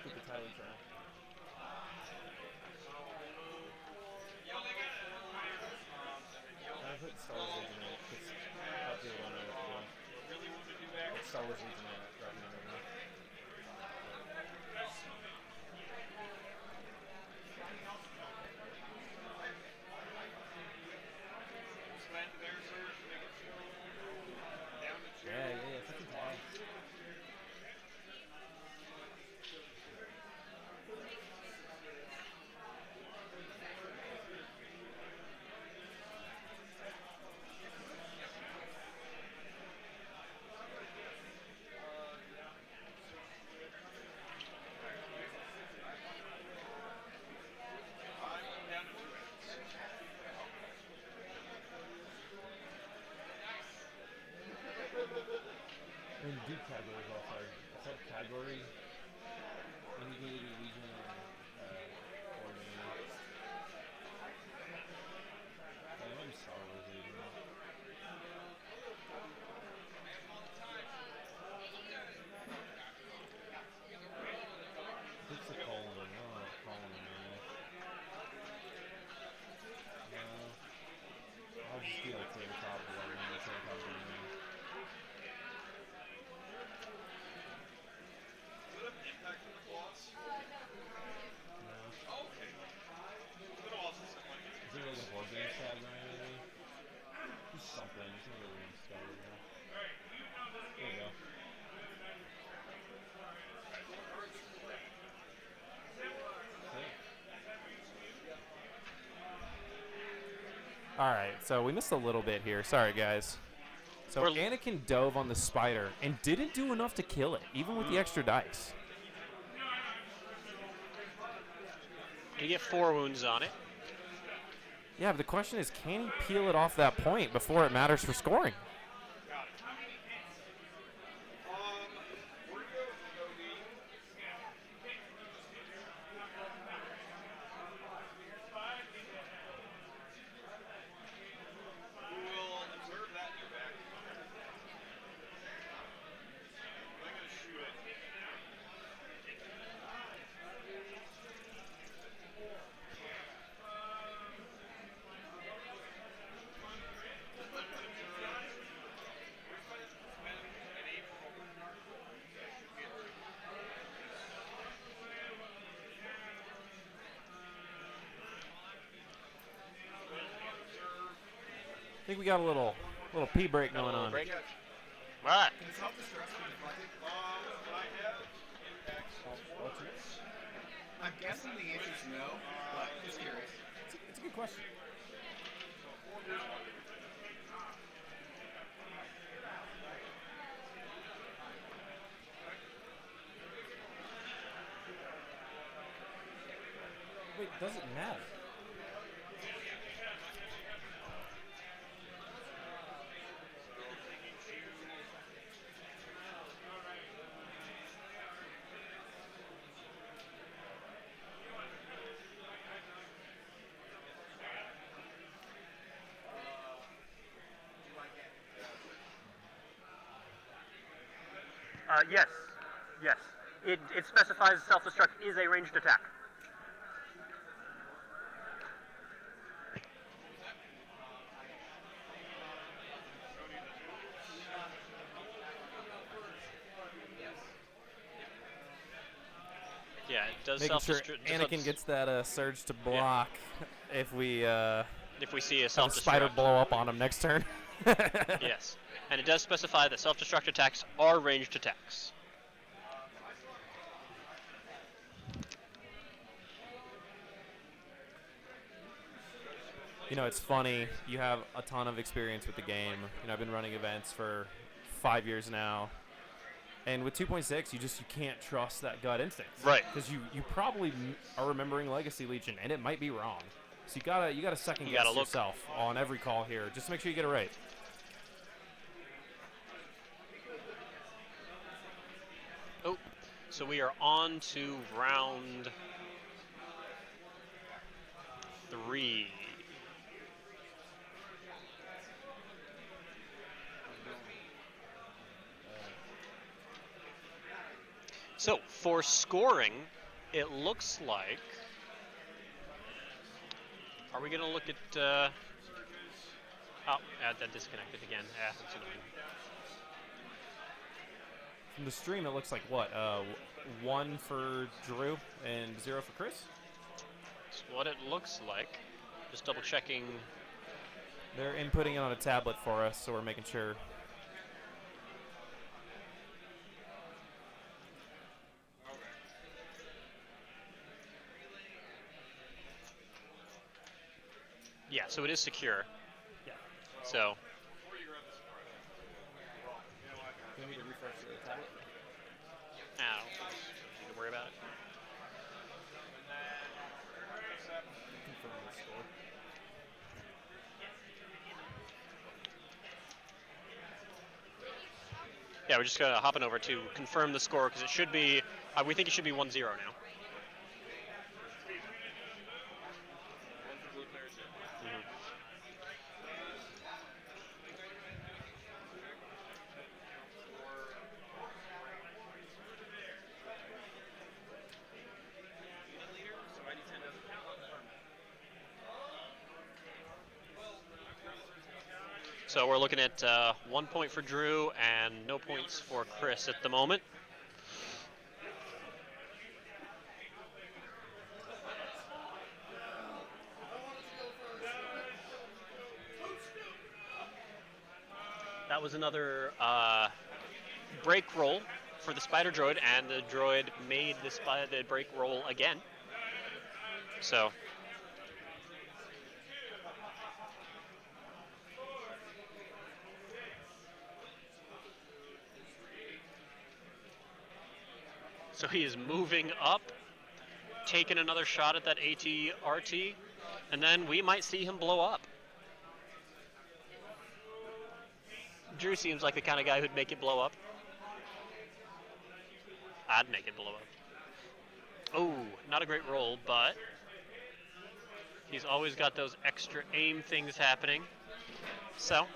I'll keep the Tyler try. I put Star Wars Legion in it because a lot of people don't know what to do. Like Star Wars Legion recommended me. Yeah, fucking tags. And do categories also. I said category, Integrated Legion, and Coordinator. It might be Star Wars Legion. It's the colon. I don't know what colon is. No. I'll just do like tabletop or whatever. Tabletop or whatever. Is there like a board game tag or anything? Just something. It's not really started now. There you go. All right, so we missed a little bit here. Sorry, guys. So Anakin dove on the spider and didn't do enough to kill it, even with the extra dice. You get 4 wounds on it. Yeah, but the question is, can he peel it off that point before it matters for scoring? I think we got a little pee break going on. Break. All right. I'm guessing the answer is no, but just curious. It's a good question. Wait, does it matter? Yes. It specifies self-destruct is a ranged attack. Yeah, it does Making sure self-destruct. Anakin gets that surge to block if we see a have a self-destruct. spider blow up on him next turn. Yes, and it does specify that self-destruct attacks are ranged attacks. You know, it's funny. You have a ton of experience with the game. You know, I've been running events for 5 years now. And with 2.6, you can't trust that gut instinct. Right. Because you probably are remembering Legacy Legion, and it might be wrong. So you gotta second guess yourself on every call here. Just to make sure you get it right. Oh, so we are on to round 3. So, for scoring, it looks like. Are we going to look at. Oh, that disconnected again. Yeah, that's annoying. From the stream, it looks like what? 1 for Drew and 0 for Chris? That's what it looks like. Just double checking. They're inputting it on a tablet for us, so we're making sure. Yeah, so it is secure. Yeah. So. Do we need to refresh the tablet? I don't need to worry about it. Confirm the score. Yeah, we're just hopping over to confirm the score because it should be. We think it should be 1-0 now. So we're looking at 1 point for Drew and no points for Chris at the moment. That was another break roll for the Spider Droid, and the droid made the break roll again. So. So he is moving up, taking another shot at that AT-RT, and then we might see him blow up. Drew seems like the kind of guy who'd make it blow up. I'd make it blow up. Oh, not a great roll, but he's always got those extra aim things happening. So.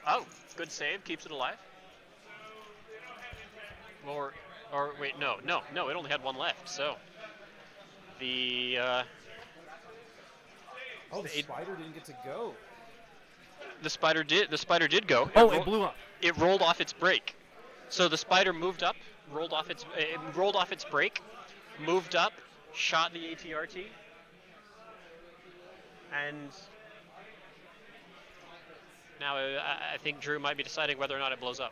Oh, good save, keeps it alive. Or wait, no, it only had one left, so. The the spider didn't get to go. The spider did go. It blew up. It rolled off its brake. So the spider moved up, rolled off its brake, moved up, shot the AT-RT, and now I think Drew might be deciding whether or not it blows up.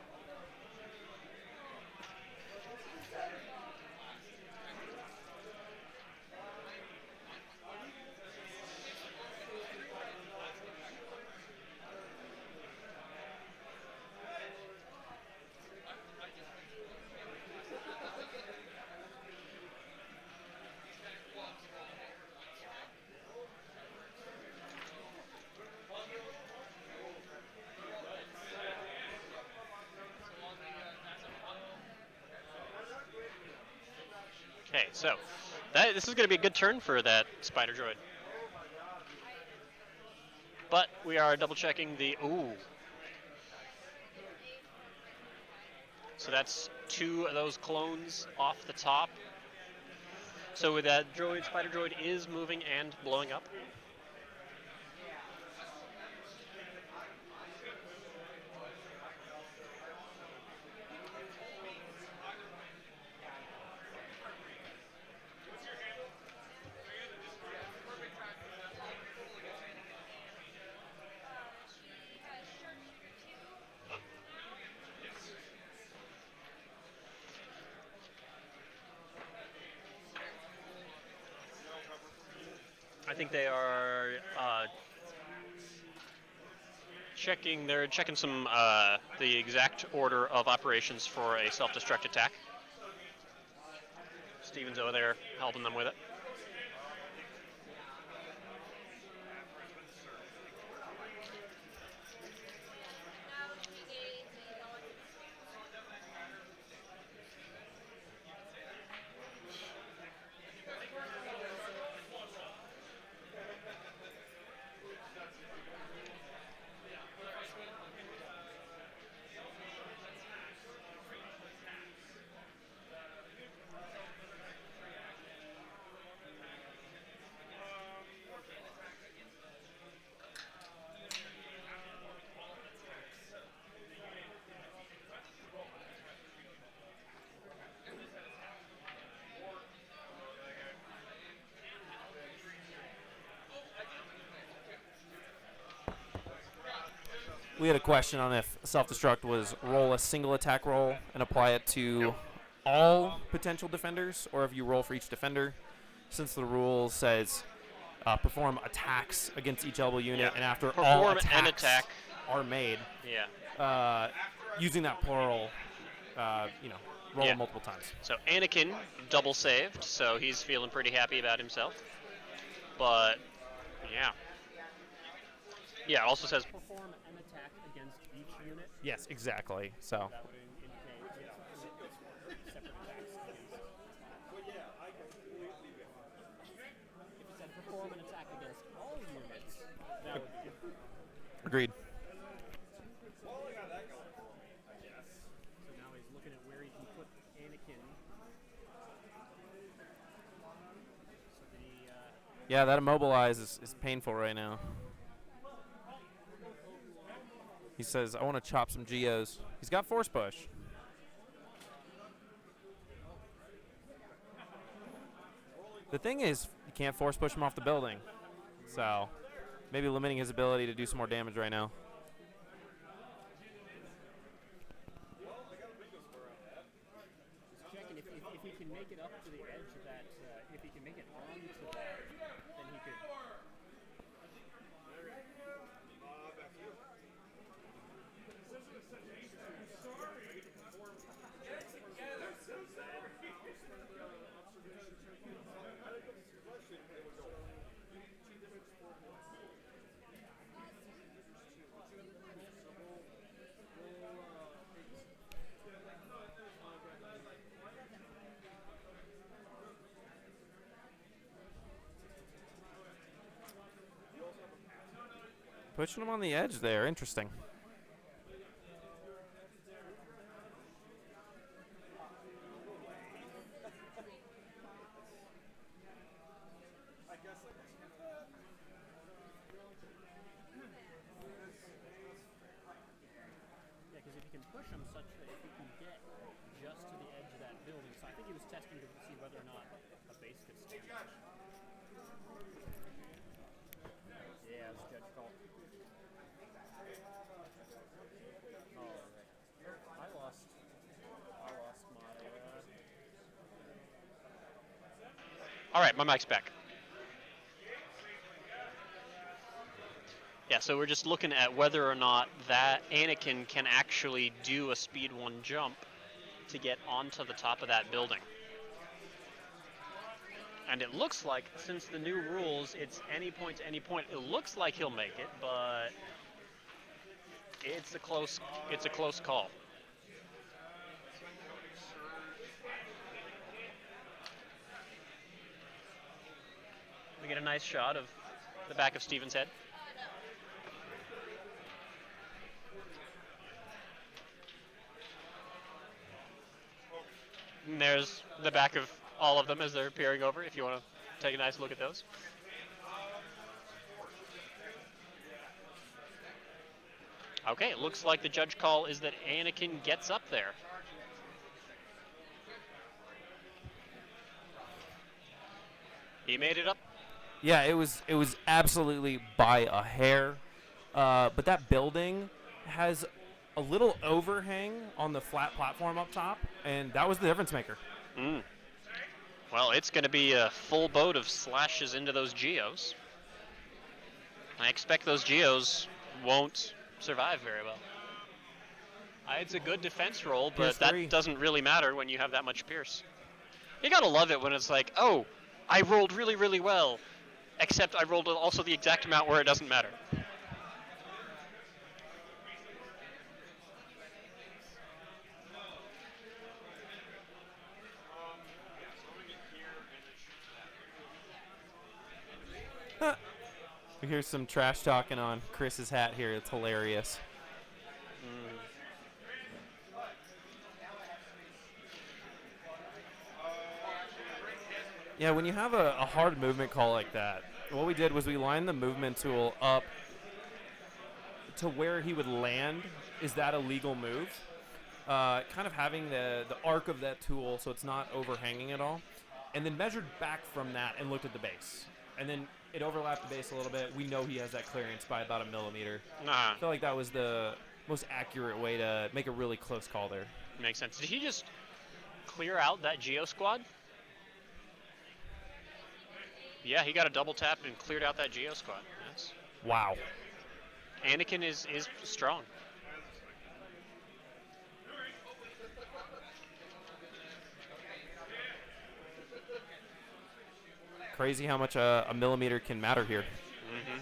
Okay, so this is going to be a good turn for that Spider Droid. But we are double checking the ooh. So that's 2 of those clones off the top. So with that droid, Spider Droid is moving and blowing up. I think they are checking. They're checking some the exact order of operations for a self-destruct attack. Steven's over there helping them with it. We had a question on if self-destruct was roll a single attack roll and apply it to all potential defenders, or if you roll for each defender. Since the rule says perform attacks against each elbow unit, Yeah. and after all Perform attacks an attack. are made, Yeah. using that plural, roll Yeah. it multiple times. So Anakin double saved, so he's feeling pretty happy about himself. But yeah. Yeah, it also says Perform an attack against each unit. Yes, exactly. So That would indicate, separate attacks against. If it said perform an attack against all units, that would be different. agreed. So now he's looking at where he can put Anakin. So the Yeah, that immobilize is painful right now. He says, I want to chop some geos. He's got force push. The thing is, you can't force push him off the building. So, maybe limiting his ability to do some more damage right now. he's checking if he can make it up to the edge of that, if he can make it onto that, then he could. Pushing him on the edge there. Interesting. Yeah, because if you can push him such that if you can get just to the edge of that building, so I think he was testing to see whether or not a base could stand. Yeah, it's judge call. Oh, right. I lost my. all right, my mic's back. Yeah, so we're just looking at whether or not that Anakin can actually do a speed 1 jump to get onto the top of that building. And it looks like, since the new rules, it's any point to any point, it looks like he'll make it, but it's a close call. We get a nice shot of the back of Steven's head. And there's the back of all of them as they're peering over, if you want to take a nice look at those. Okay, it looks like the judge call is that Anakin gets up there. He made it up. Yeah, it was absolutely by a hair. But that building has a little overhang on the flat platform up top, and that was the difference maker. Well, it's going to be a full boat of slashes into those geos. I expect those geos won't survive very well. It's a good defense roll, but Pierce that 3. doesn't really matter when you have that much pierce. You gotta love it when it's like, oh, I rolled really, really well, except I rolled also the exact amount where it doesn't matter. We hear some trash talking on Chris's hat here. It's hilarious. Yeah, when you have a hard movement call like that, what we did was we lined the movement tool up to where he would land. Is that a legal move? Kind of having the arc of that tool so it's not overhanging at all. And then measured back from that and looked at the base. and then it overlapped the base a little bit. We know he has that clearance by about a millimeter. Nah, I feel like that was the most accurate way to make a really close call there. makes sense. Did he just clear out that Geo squad? Yeah, he got a double tap and cleared out that Geo squad. Yes. Wow. Anakin is strong. Crazy how much a millimeter can matter here. Mm-hmm.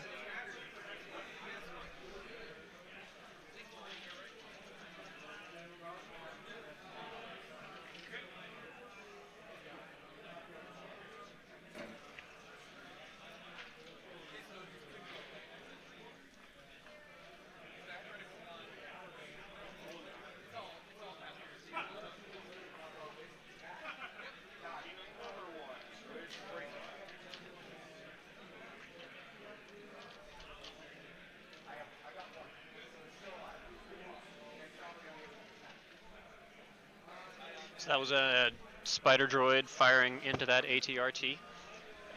So that was a spider droid firing into that ATRT,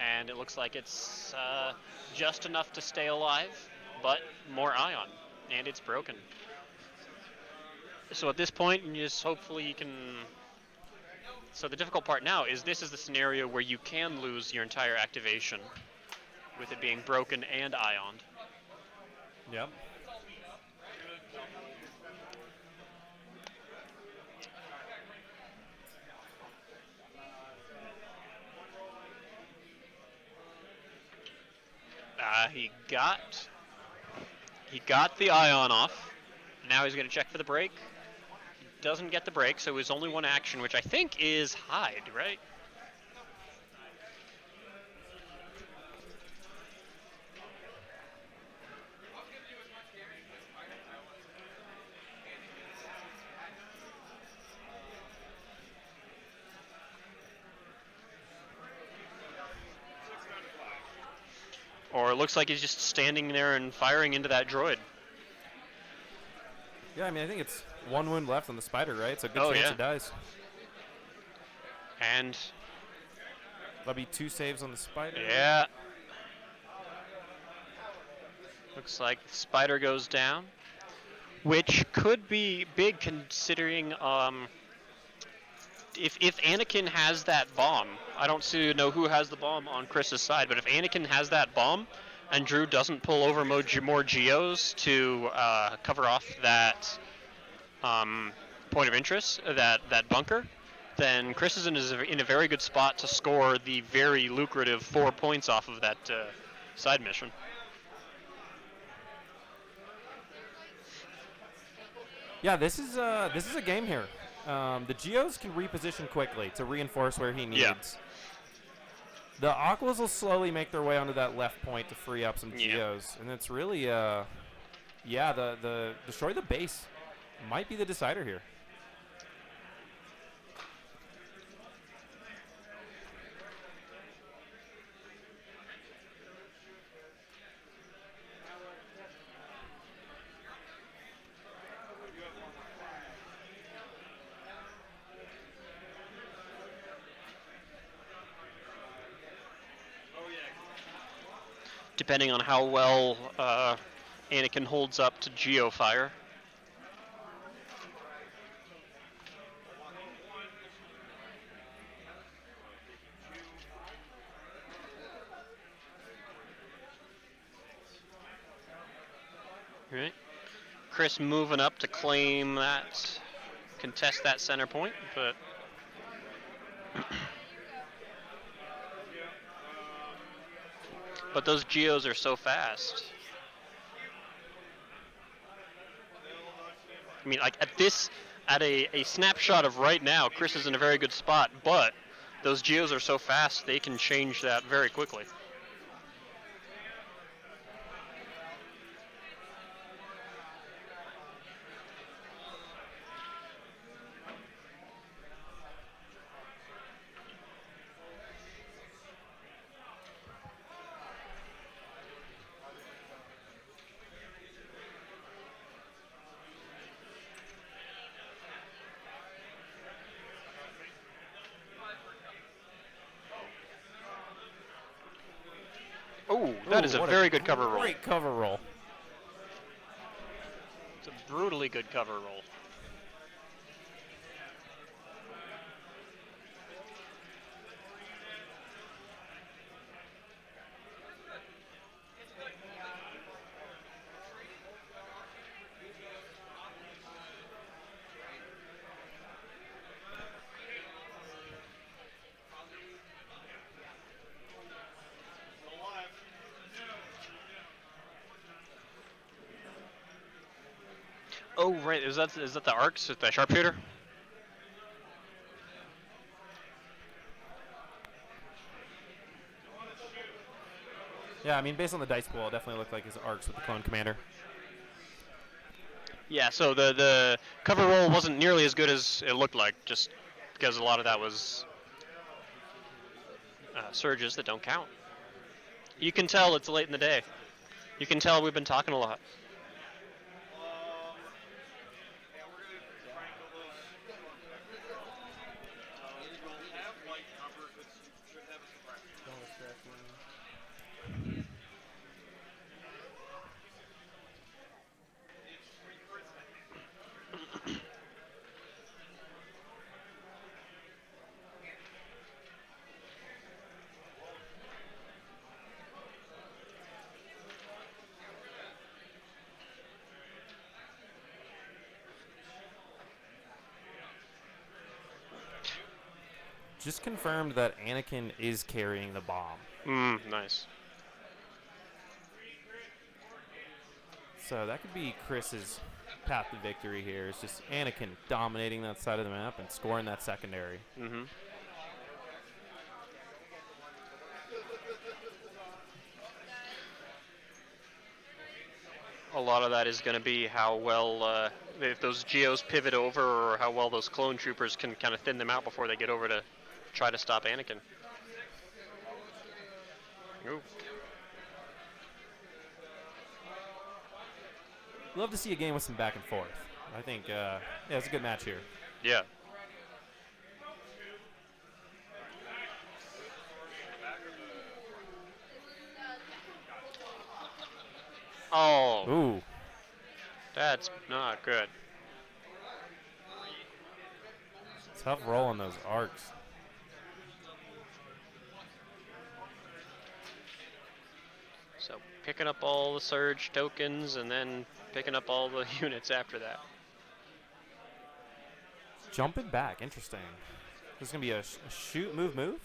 and it looks like it's just enough to stay alive, but more ion, and it's broken. So at this point, you just hopefully you can. So the difficult part now is this is the scenario where you can lose your entire activation, with it being broken and ioned. Yep. He got the ion off. Now he's going to check for the break. Doesn't get the break, so his only one action, which I think is hide, right? Or it looks like he's just standing there and firing into that droid. Yeah, I mean, I think it's one wound left on the spider, right? It's a good Oh, chance yeah. it dies. And That'll be 2 saves on the spider. yeah, looks like the spider goes down, which could be big considering if Anakin has that bomb. I don't know who has the bomb on Chris's side, but if Anakin has that bomb and Drew doesn't pull over more Geos to cover off that point of interest, that bunker, then Chris is in a very good spot to score the very lucrative 4 points off of that side mission. Yeah, this is a game here. The Geos can reposition quickly to reinforce where he needs. Yeah. The Aquas will slowly make their way onto that left point to free up some Yeah. Geos, and it's really the destroy the base might be the decider here. Depending on how well Anakin holds up to Geofire. Right. Chris moving up to claim that, contest that center point, but but those Geos are so fast. I mean, like at a snapshot of right now, Chris is in a very good spot, but those Geos are so fast they can change that very quickly. Oh, that is a what very good cover roll. Great cover roll. It's a brutally good cover roll. Oh, right. Is that the arcs with the sharpshooter? Yeah, I mean, based on the dice pool, it definitely looked like his arcs with the Clone Commander. Yeah, so the cover roll wasn't nearly as good as it looked like, just because a lot of that was surges that don't count. You can tell it's late in the day. You can tell we've been talking a lot. Just confirmed that Anakin is carrying the bomb. Nice. So that could be Chris's path to victory here. It's just Anakin dominating that side of the map and scoring that secondary. Mm-hmm. A lot of that is going to be how well, if those Geos pivot over, or how well those clone troopers can kind of thin them out before they get over to try to stop Anakin. Ooh. Love to see a game with some back and forth. I think, yeah, it's a good match here. Yeah. Oh. Ooh. That's not good. Tough roll on those arcs. So picking up all the surge tokens and then picking up all the units after that. Jumping back. Interesting. This is going to be a shoot, move, move?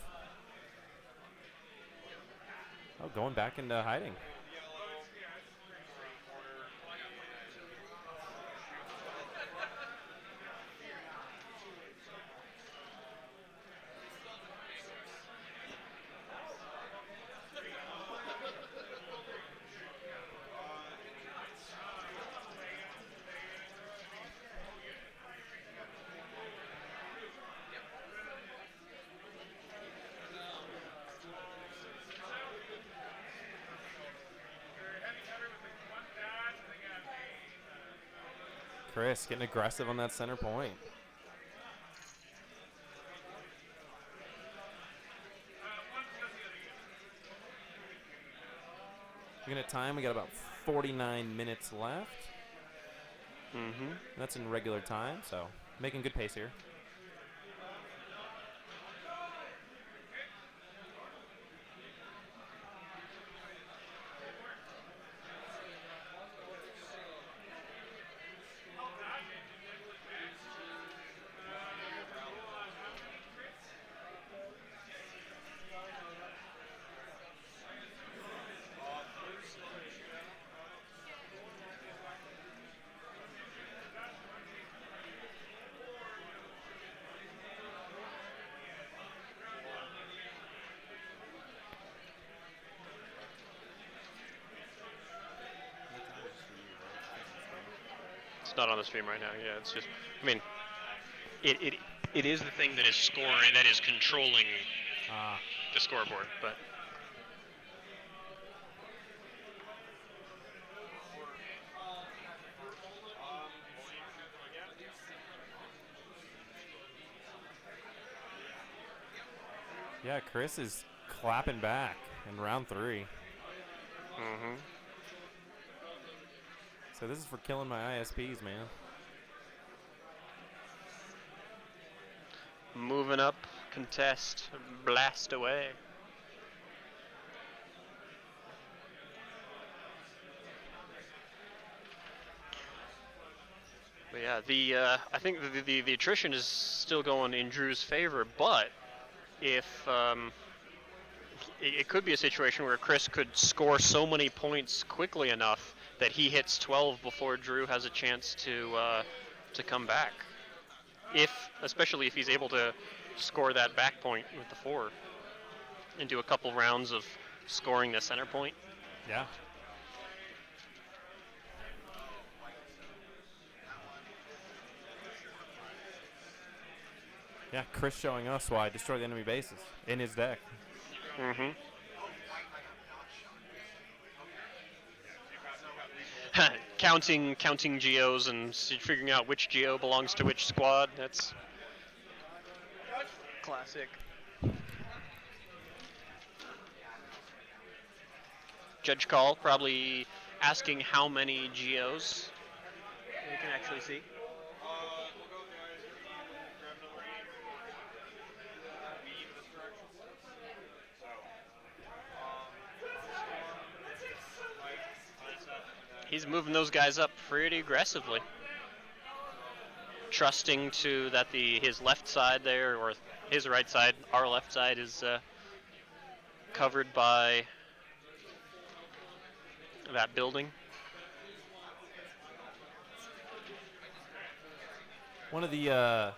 Oh, going back into hiding. Chris getting aggressive on that center point. Looking at time, we got about 49 minutes left. Mm-hmm. That's in regular time, so making good pace here. It's not on the stream right now. Yeah, it's just, I mean, it is the thing that is scoring, that is controlling the scoreboard, but. Yeah, Chris is clapping back in round 3. Mm-hmm. So this is for killing my ISPs, man. Moving up, contest, blast away. But yeah, I think the attrition is still going in Drew's favor, but if it could be a situation where Chris could score so many points quickly enough that he hits 12 before Drew has a chance to come back. Especially if he's able to score that back point with the 4 and do a couple rounds of scoring the center point. Yeah. Yeah, Chris showing us why destroy the enemy bases in his deck. Mm-hmm. counting geos and figuring out which geo belongs to which squad. That's classic. Judge Call probably asking how many geos we can actually see. He's moving those guys up pretty aggressively. Trusting to that his left side there, or his right side, our left side, is covered by that building. One of the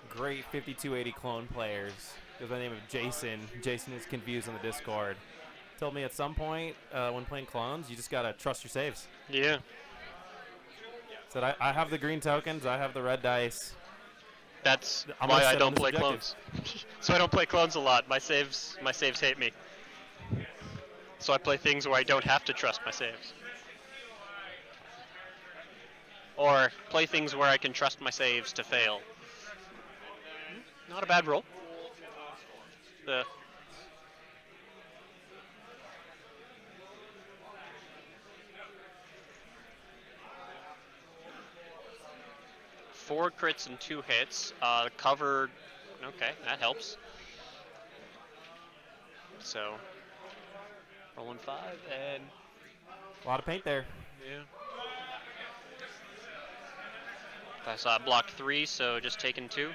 great 5280 clone players goes by the name of Jason. Jason is confused on the Discord. Told me at some point when playing clones, you just gotta trust your saves. Yeah. Said I have the green tokens, I have the red dice. That's I'm why gonna I set don't them play as objectives. clones. So I don't play clones a lot. My saves hate me. So I play things where I don't have to trust my saves. Or play things where I can trust my saves to fail. Not a bad roll. The 4 crits and 2 hits. Covered. Okay, that helps. So, rolling 5 and. A lot of paint there. Yeah. I saw it blocked 3, so just taking 2.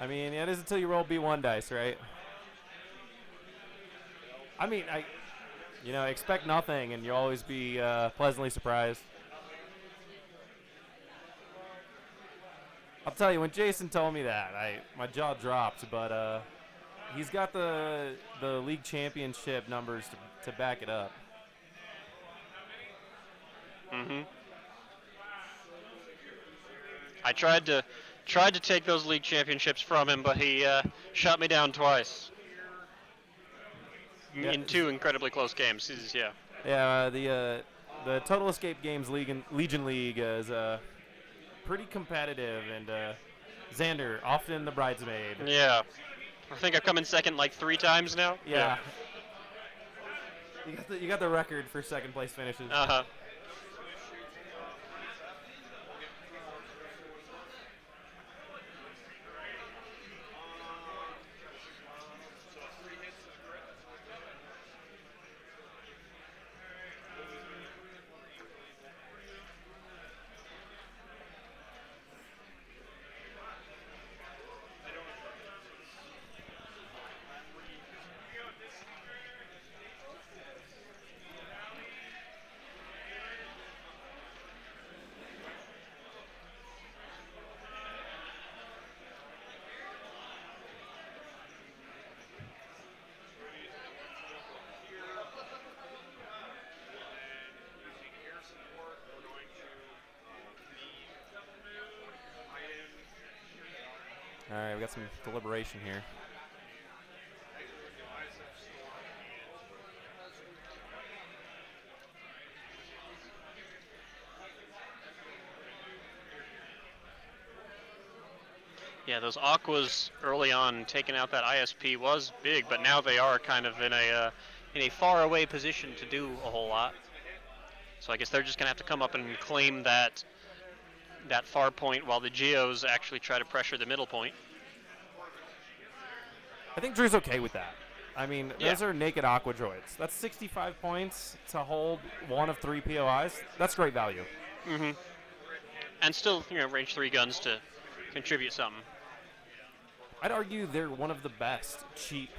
I mean, it is until you roll B1 dice, right? I mean, expect nothing, and you'll always be pleasantly surprised. I'll tell you, when Jason told me that, my jaw dropped. But he's got the league championship numbers to back it up. Mm-hmm. I tried to take those league championships from him, but he shot me down twice. Yeah. In 2 incredibly close games. Yeah. Yeah, the Total Escape Games Legion League is pretty competitive, and Xander often the bridesmaid. Yeah. I think I've come in second like 3 times now. Yeah. You got the record for second place finishes. Uh-huh. All right, we got some deliberation here. Yeah, those Aquas early on taking out that ISP was big, but now they are kind of in a far away position to do a whole lot. So I guess they're just gonna have to come up and claim that far point while the Geos actually try to pressure the middle point. I think Drew's okay with that. I mean, Yeah. those are naked Aqua droids. That's 65 points to hold 1 of 3 POIs. That's great value. Mm-hmm. And still, range 3 guns to contribute something. I'd argue they're one of the best cheap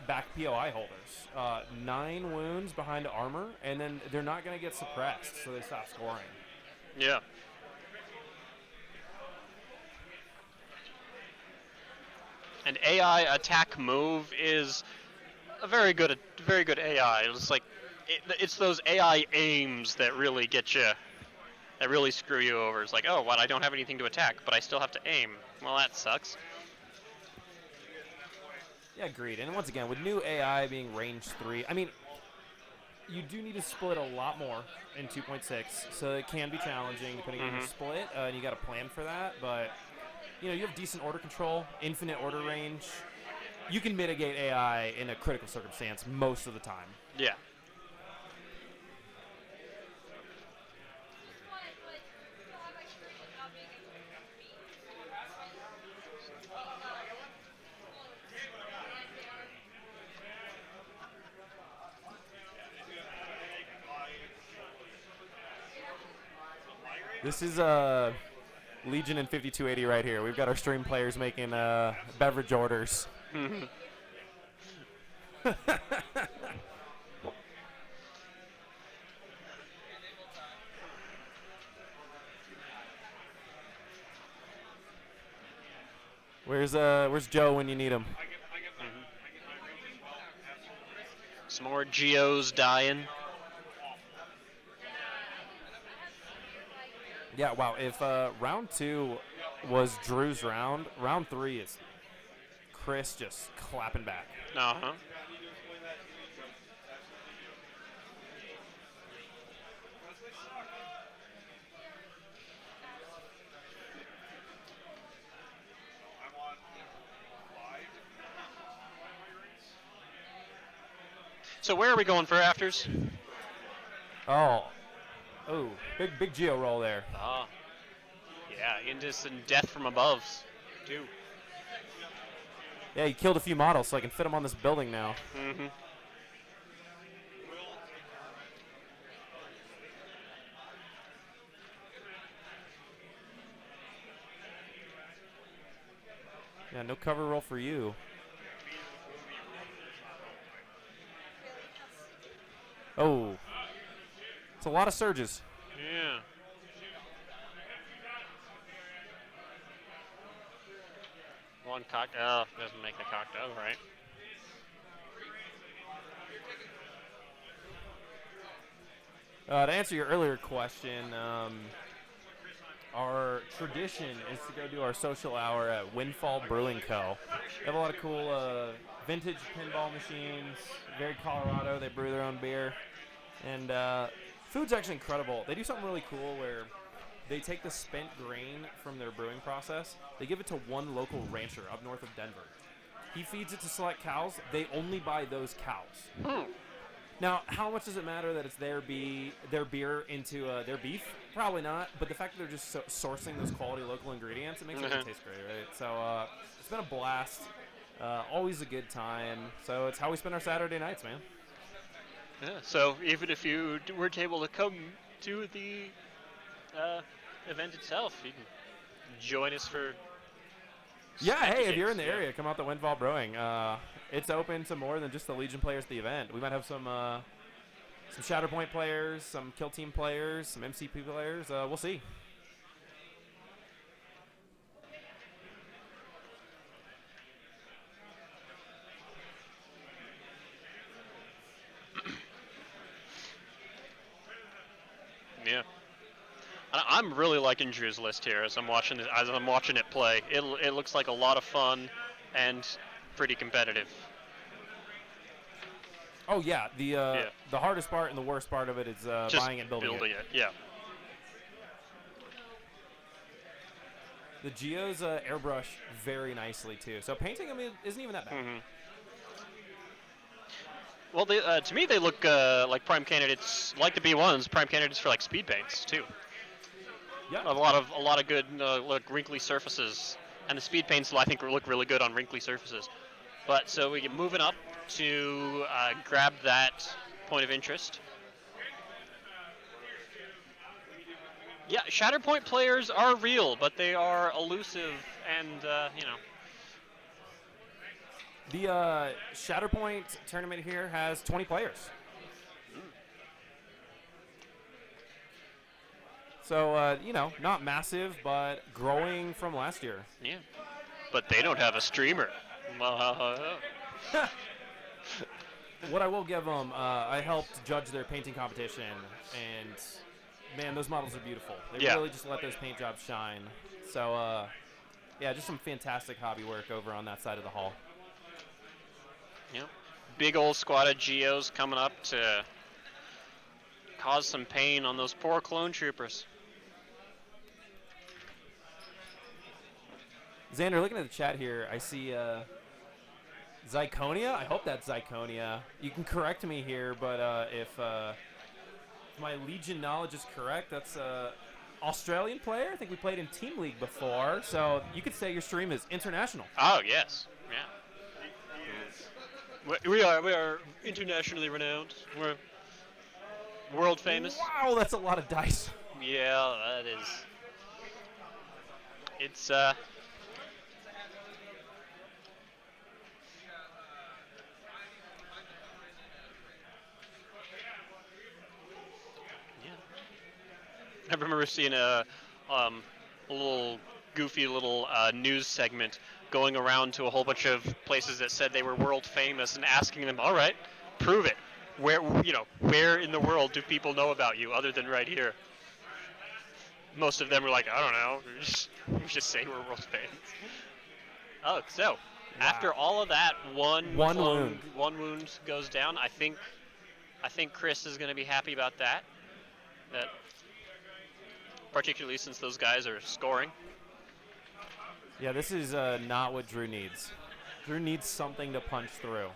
back POI holders. 9 wounds behind armor, and then they're not going to get suppressed, so they stop scoring. Yeah. And AI attack move is a very good AI. It's like it's those AI aims that really get you, that really screw you over. It's like, oh, what? I don't have anything to attack, but I still have to aim. Well, that sucks. Yeah, agreed. And once again, with new AI being range 3, I mean, you do need to split a lot more in 2.6, so it can be challenging depending on your split, and you got to plan for that. But you have decent order control, infinite order range. You can mitigate AI in a critical circumstance most of the time. Yeah. This is Legion and 5280 right here. We've got our stream players making beverage orders. Where's Joe when you need him? Some more Geos dying. Yeah, wow. If round 2 was Drew's round, round 3 is Chris just clapping back. Uh-huh. So where are we going for afters? Oh, big Geo roll there. Ah. Yeah, into some death from above, too. Yeah, he killed a few models, so I can fit them on this building now. Mm-hmm. Yeah, no cover roll for you. Oh, it's a lot of surges. Yeah. One cocked. Oh, doesn't make the cocked out, right? To answer your earlier question, our tradition is to go do our social hour at Windfall Brewing Co. They have a lot of cool vintage pinball machines, very Colorado. They brew their own beer. And food's actually incredible. They do something really cool where they take the spent grain from their brewing process. They give it to one local rancher up north of Denver. He feeds it to select cows. They only buy those cows. Now, how much does it matter that it's their beer into their beef? Probably not. But the fact that they're just sourcing those quality local ingredients, it makes it taste great, right? So it's been a blast. Always a good time. So it's how we spend our Saturday nights, man. Yeah, so even if you weren't able to come to the event itself, you can join us for... Yeah, hey, if you're in the area, come out to Windfall Brewing. It's open to more than just the Legion players at the event. We might have some Shatterpoint players, some Kill Team players, some MCP players. We'll see. Yeah. I'm really liking Drew's list here as I'm watching it play. It looks like a lot of fun and pretty competitive. Oh yeah, the hardest part and the worst part of it is Just buying and building it. Yeah. The Geos airbrush very nicely too. So painting them isn't even that bad. Mm-hmm. Well, to me they look like prime candidates, like the B1s, prime candidates for like speed paints too. Yeah. A lot of good like wrinkly surfaces, and the speed paints I think look really good on wrinkly surfaces. But so we get moving up to grab that point of interest. Yeah, Shatterpoint players are real, but they are elusive and The Shatterpoint tournament here has 20 players. So, not massive, but growing from last year. Yeah. But they don't have a streamer. What I will give them, I helped judge their painting competition, and man, those models are beautiful. They really just let those paint jobs shine. So, yeah, just some fantastic hobby work over on that side of the hall. Yep. Big old squad of Geos coming up to cause some pain on those poor clone troopers. Xander, looking at the chat here, I see Zyconia. I hope that's Zyconia. You can correct me here, but if my Legion knowledge is correct, that's Australian player. I think we played in Team League before, so you could say your stream is international. Oh yes, yeah. We are internationally renowned. We're world famous. Wow, that's a lot of dice. Yeah, that is. It's I remember seeing a little goofy little news segment going around to a whole bunch of places that said they were world famous and asking them, "All right, prove it. Where in the world do people know about you other than right here?" Most of them were like, "I don't know. We just say we're world famous." Oh, so after all of that, one wound goes down. I think Chris is going to be happy about that. Particularly since those guys are scoring. Yeah, this is not what Drew needs. Drew needs something to punch through.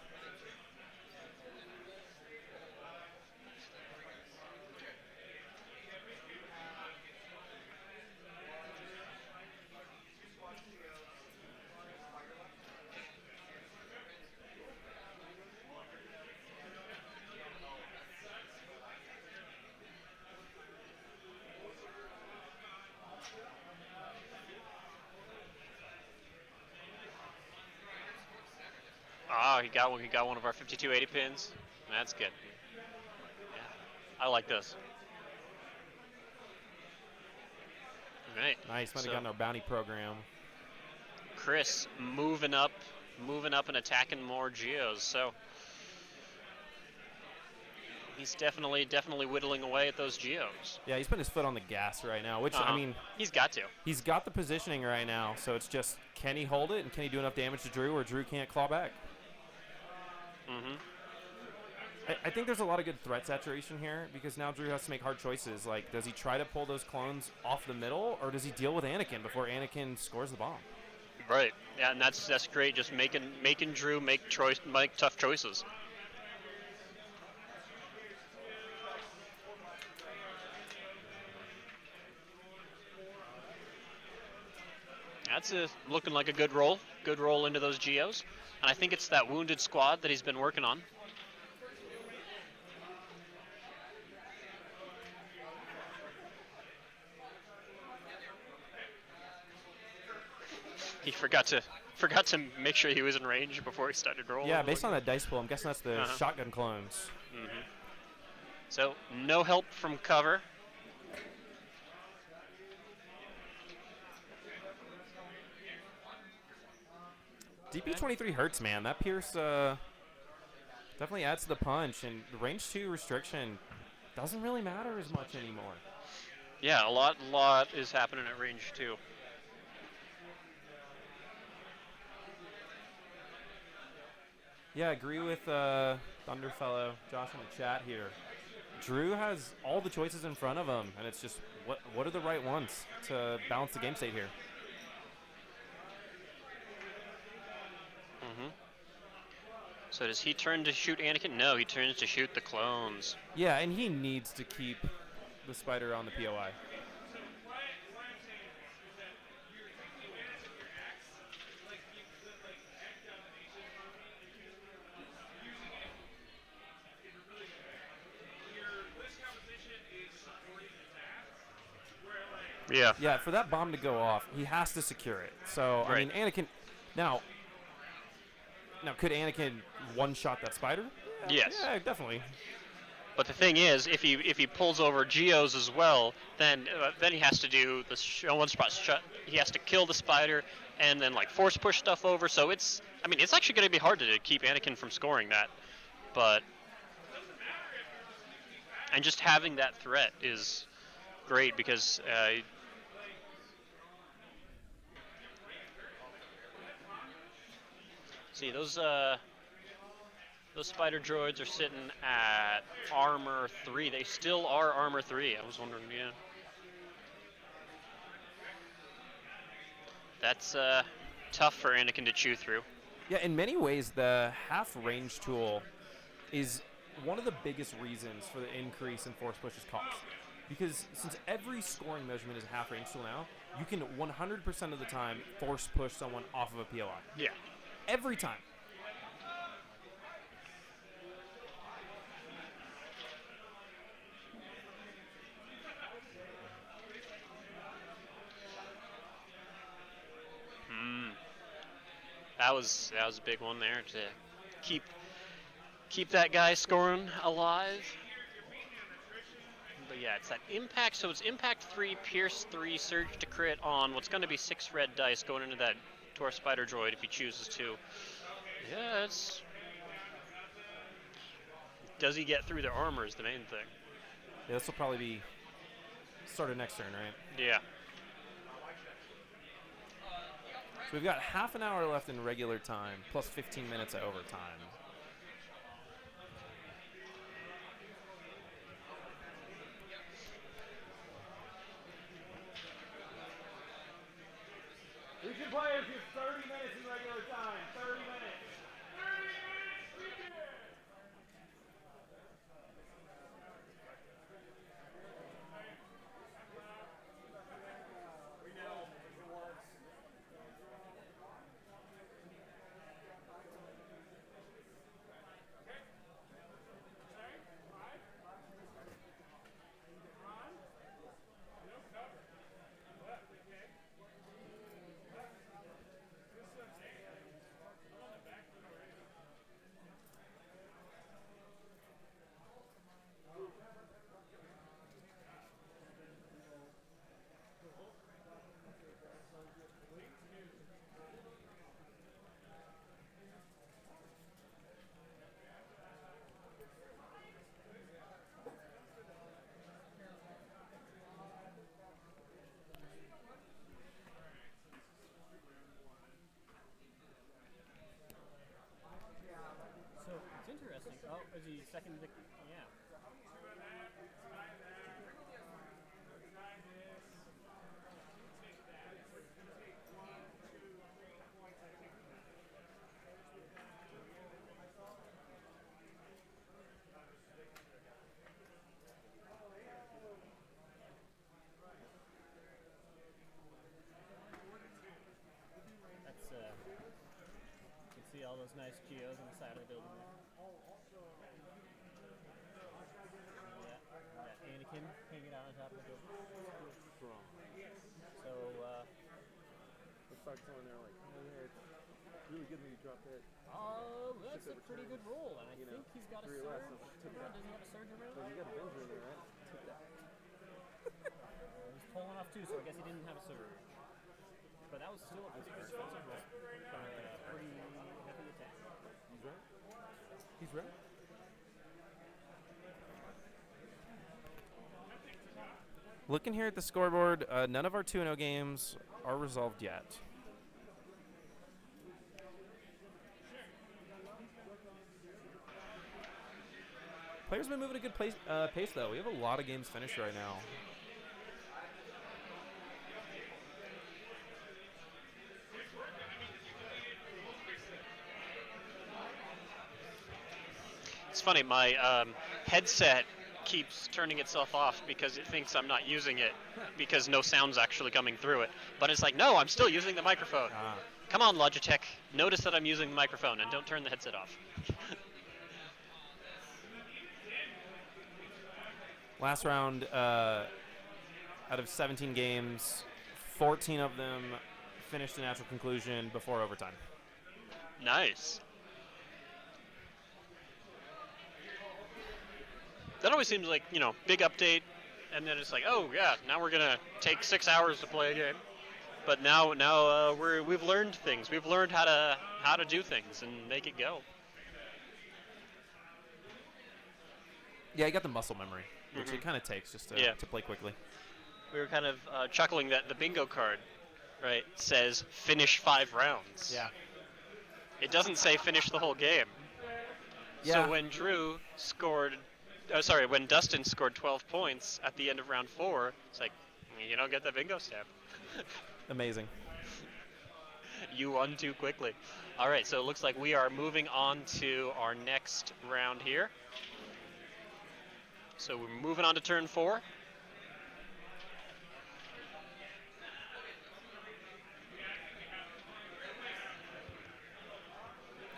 Oh, he got one of our 5280 pins. That's good. Yeah, I like this. All right. Nice, might have gotten our bounty program. Chris moving up and attacking more Geos. So he's definitely whittling away at those Geos. Yeah, he's putting his foot on the gas right now, which, I mean... He's got to. He's got the positioning right now, so it's just, can he hold it, and can he do enough damage to Drew, or Drew can't claw back? Mm-hmm. I think there's a lot of good threat saturation here, because now Drew has to make hard choices. Like, does he try to pull those clones off the middle, or does he deal with Anakin before Anakin scores the bomb? Right. Yeah, and that's great. Just making Drew make tough choices. That's looking like a good roll. Good roll into those Geos. And I think it's that wounded squad that he's been working on. He forgot to make sure he was in range before he started rolling. Yeah, based on that dice pool, I'm guessing that's the shotgun clones. Mm-hmm. So no help from cover. DP23 hurts, man. That Pierce definitely adds to the punch, and the range 2 restriction doesn't really matter as much anymore. Yeah, a lot is happening at range 2. Yeah, I agree with Thunderfellow, Josh in the chat here. Drew has all the choices in front of him, and it's just what are the right ones to balance the game state here? So does he turn to shoot Anakin? No, he turns to shoot the clones. Yeah, and he needs to keep the spider on the POI. Yeah. Yeah, for that bomb to go off, he has to secure it. So, I Right. mean, Anakin... Now, could Anakin one-shot that spider? Yes. Yeah, definitely. But the thing is, if he pulls over Geos as well, then he has to do the one spot shut. He has to kill the spider and then like force push stuff over. So it's actually going to be hard to keep Anakin from scoring that. But and just having that threat is great because see those spider droids are sitting at armor 3. They still are armor 3. I was wondering, yeah. That's tough for Anakin to chew through. Yeah, in many ways, the half-range tool is one of the biggest reasons for the increase in force push's cost. Because since every scoring measurement is a half-range tool now, you can 100% of the time force push someone off of a POI. Yeah. Every time. That was a big one there to keep that guy scoring alive. But yeah, it's that impact. So it's impact 3, pierce 3, surge to crit on what's going to be 6 red dice going into that to our spider droid if he chooses to. Yeah, it's. Does he get through the armor is the main thing. Yeah, this will probably be start of next turn, right? Yeah. So we've got half an hour left in regular time, plus 15 minutes of overtime. Legion players, you have 30 minutes in regular time. 30 minutes. So it's interesting. Oh, is he second? Yeah. That's you can see all those nice geos on the side of the building there. Yeah, got Anakin hanging out on top of the building. So Let's start going there like, oh yeah, it's really good when you drop that. That's a pretty good roll, and I think he's got a 3 or less, surge. so took Yeah, that. does he have a surge around? So you got a Avenger in there, right? Took that. He's pulling off too, so I guess he didn't have a surge. But that was still a pretty good defensive roll. Pretty heavy attack. He's right. He's right. Looking here at the scoreboard, none of our 2-0 games are resolved yet. Players have been moving at a good pace, though. We have a lot of games finished right now. It's funny, my headset keeps turning itself off because it thinks I'm not using it because no sound's actually coming through it. But it's like, no, I'm still using the microphone. Come on, Logitech. Notice that I'm using the microphone and don't turn the headset off. Last round, out of 17 games, 14 of them finished a natural conclusion before overtime. Nice. That always seems like, big update, and then it's like, oh yeah, now we're gonna take 6 hours to play a game. But now we've learned things. We've learned how to do things and make it go. Yeah, you got the muscle memory, which it kind of takes just to play quickly. We were kind of chuckling that the bingo card, right, says finish 5 rounds. Yeah. It doesn't say finish the whole game. Yeah. So when Dustin scored 12 points at the end of round 4, it's like, you don't get the bingo stamp. Amazing. You won too quickly. All right, so it looks like we are moving on to our next round here. So we're moving on to turn 4.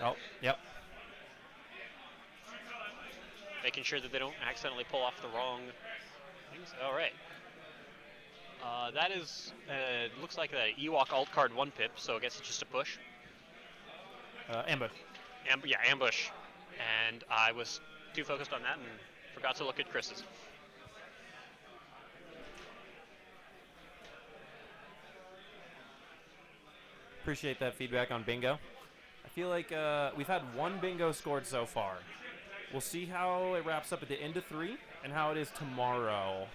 Oh, yep. Making sure that they don't accidentally pull off the wrong things. All right. That is, looks like the Ewok alt card 1 pip, so I guess it's just a push. Ambush. Ambush. And I was too focused on that and forgot to look at Chris's. Appreciate that feedback on bingo. I feel like we've had 1 bingo scored so far. We'll see how it wraps up at the end of 3 and how it is tomorrow.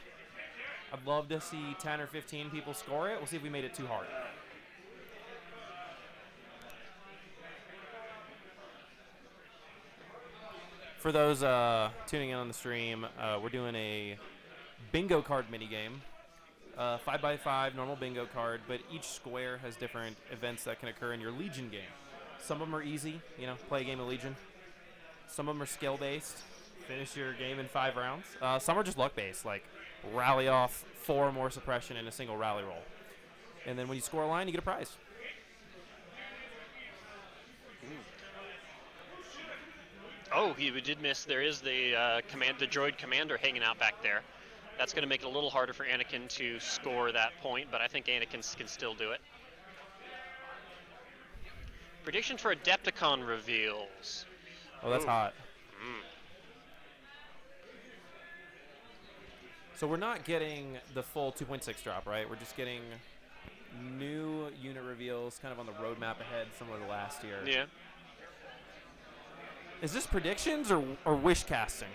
I'd love to see 10 or 15 people score it. We'll see if we made it too hard. For those tuning in on the stream, we're doing a bingo card minigame. 5x5 normal bingo card, but each square has different events that can occur in your Legion game. Some of them are easy, play a game of Legion. Some of them are skill-based, finish your game in 5 rounds. Some are just luck-based, like rally off 4 more suppression in a single rally roll. And then when you score a line, you get a prize. Oh, we did miss. There is the droid commander hanging out back there. That's going to make it a little harder for Anakin to score that point, but I think Anakin can still do it. Prediction for Adepticon reveals. Oh, that's hot. So we're not getting the full 2.6 drop, right? We're just getting new unit reveals kind of on the roadmap ahead, similar to last year. Yeah. Is this predictions or wish casting?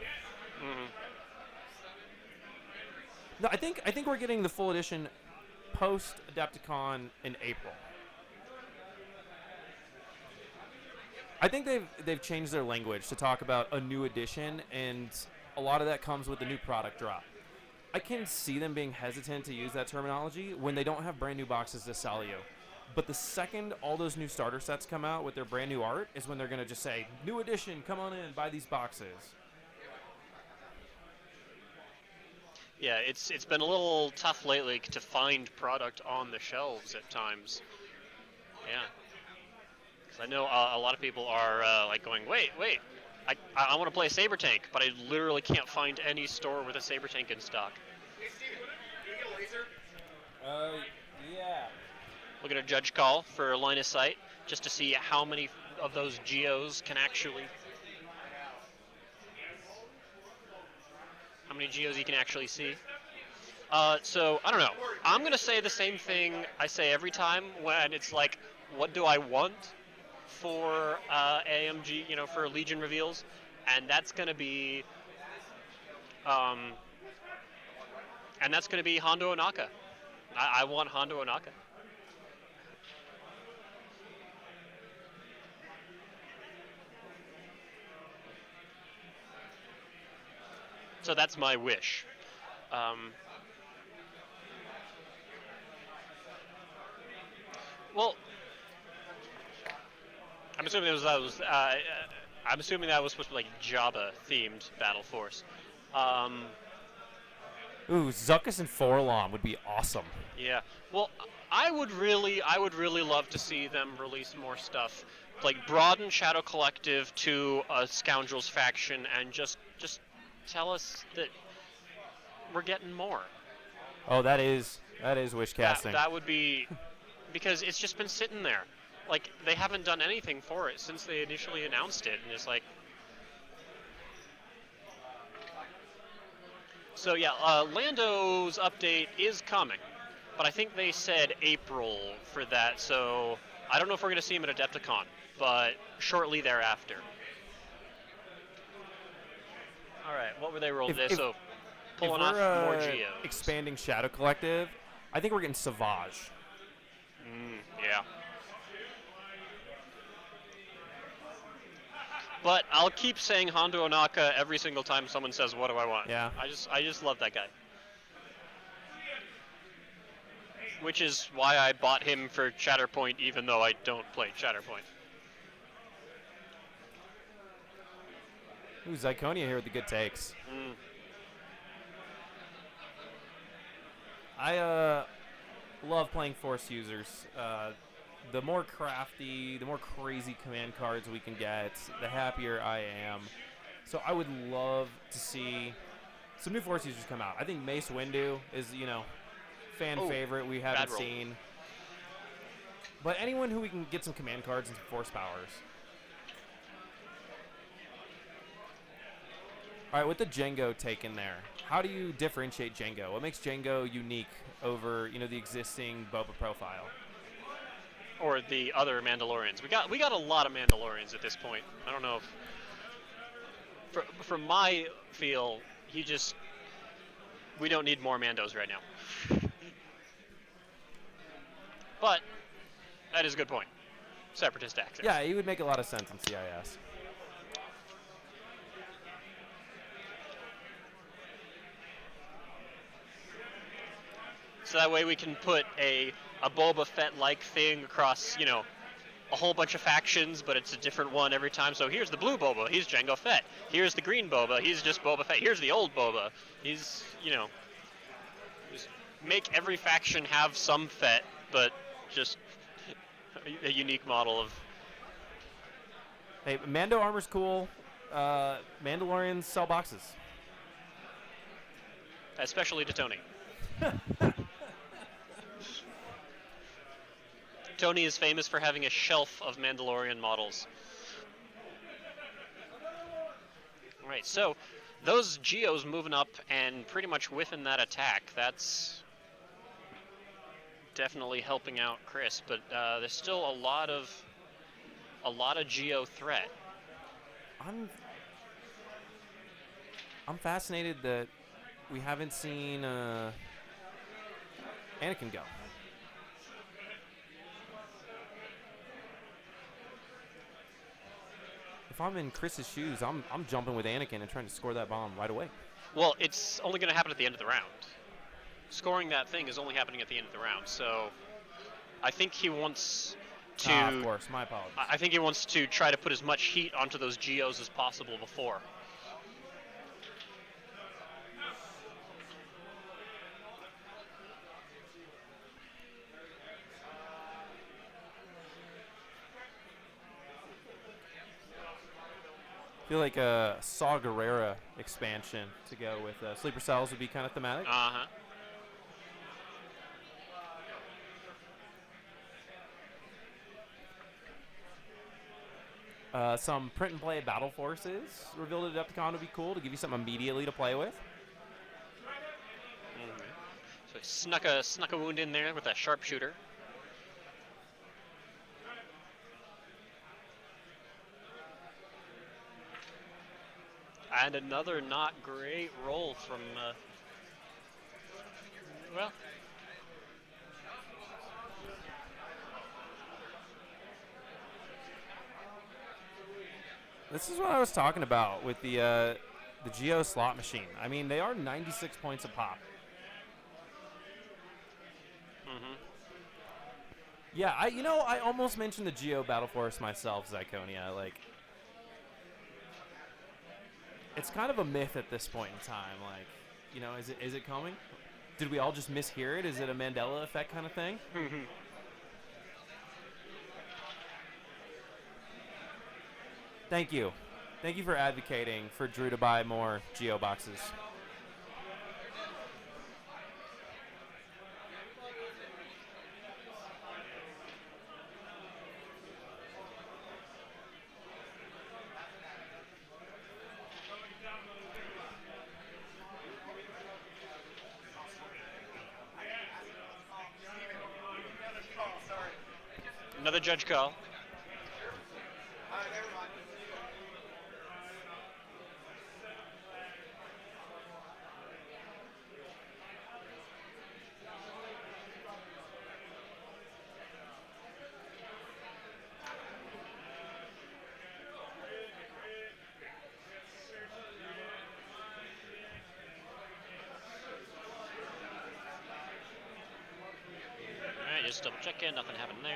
No, I think we're getting the full edition post Adepticon in April. I think they've changed their language to talk about a new edition, and a lot of that comes with the new product drop. I can see them being hesitant to use that terminology when they don't have brand new boxes to sell you. But the second all those new starter sets come out with their brand new art is when they're going to just say, new edition, come on in, buy these boxes. Yeah, it's been a little tough lately to find product on the shelves at times. Yeah. Because I know a lot of people are like going, wait, I want to play a Saber Tank, but I literally can't find any store with a Saber Tank in stock. Hey, Steven, can we get a laser? Yeah. Look at a judge call for line of sight, just to see how many of those geos can actually... How many geos you can actually see. So, I don't know. I'm going to say the same thing I say every time when it's like, what do I want for AMG, for Legion reveals? And that's going to be... Hondo Onaka. I want Hondo Onaka. So that's my wish. Well, I'm assuming that was I'm assuming that was supposed to be like Jabba-themed Battle Force. Ooh, Zuckuss and Forlom would be awesome. Yeah. Well, I would really love to see them release more stuff, like broaden Shadow Collective to a Scoundrels faction, and just tell us that we're getting more. Oh, that is wish casting. That would be, because it's just been sitting there. Like, they haven't done anything for it since they initially announced it, and it's like... So yeah, Lando's update is coming, but I think they said April for that, so I don't know if we're going to see him at Adepticon, but shortly thereafter. Alright, what were they rolling today? So, pulling off more Geos. Expanding Shadow Collective, I think we're getting Savage. Yeah. But I'll keep saying Hondo Onaka every single time someone says, "What do I want?" Yeah. I just love that guy. Which is why I bought him for Shatterpoint, even though I don't play Shatterpoint. Ooh, Zyconia here with the good takes. I love playing Force users. The more crafty, the more crazy command cards we can get, the happier I am. So I would love to see some new Force users come out. I think Mace Windu is, fan favorite we haven't seen. But anyone who we can get some command cards and some Force powers. All right, with the Jango taken there, how do you differentiate Jango? What makes Jango unique over, the existing Boba profile? Or the other Mandalorians. We got a lot of Mandalorians at this point. I don't know if... From my feel, we don't need more Mandos right now. But, that is a good point. Separatist access. Yeah, he would make a lot of sense in CIS. So that way we can put a Boba Fett-like thing across, a whole bunch of factions, but it's a different one every time. So here's the blue Boba, he's Jango Fett. Here's the green Boba, he's just Boba Fett. Here's the old Boba, he's, just make every faction have some Fett, but just a unique model of... Hey, Mando armor's cool. Mandalorians sell boxes. Especially to Tony. Tony is famous for having a shelf of Mandalorian models. Alright, so those Geos moving up and pretty much whiffing that attack, that's definitely helping out Chris, but there's still a lot of Geo threat. I'm fascinated that we haven't seen Anakin go. If I'm in Chris's shoes, I'm jumping with Anakin and trying to score that bomb right away. Well, it's only going to happen at the end of the round. Scoring that thing is only happening at the end of the round, so I think he wants to... of course, my apologies. I think he wants to try to put as much heat onto those Geos as possible before. I feel like a Saw Gerrera expansion to go with Sleeper Cells would be kind of thematic. Some print and play Battle Forces revealed at Adepticon would be cool to give you something immediately to play with. So he snuck a wound in there with a sharpshooter. And another not great roll from, well... This is what I was talking about with the Geo slot machine. I mean, they are 96 points a pop. Yeah, I almost mentioned the Geo Battle Force myself, Zyconia. Like, it's kind of a myth at this point in time. Like, you know, is it coming? Did we all just mishear it? Is it a Mandela effect kind of thing? Thank you. Thank you for advocating for Drew to buy more Geo boxes. Another judge call. Alright, just double checking, nothing happened there.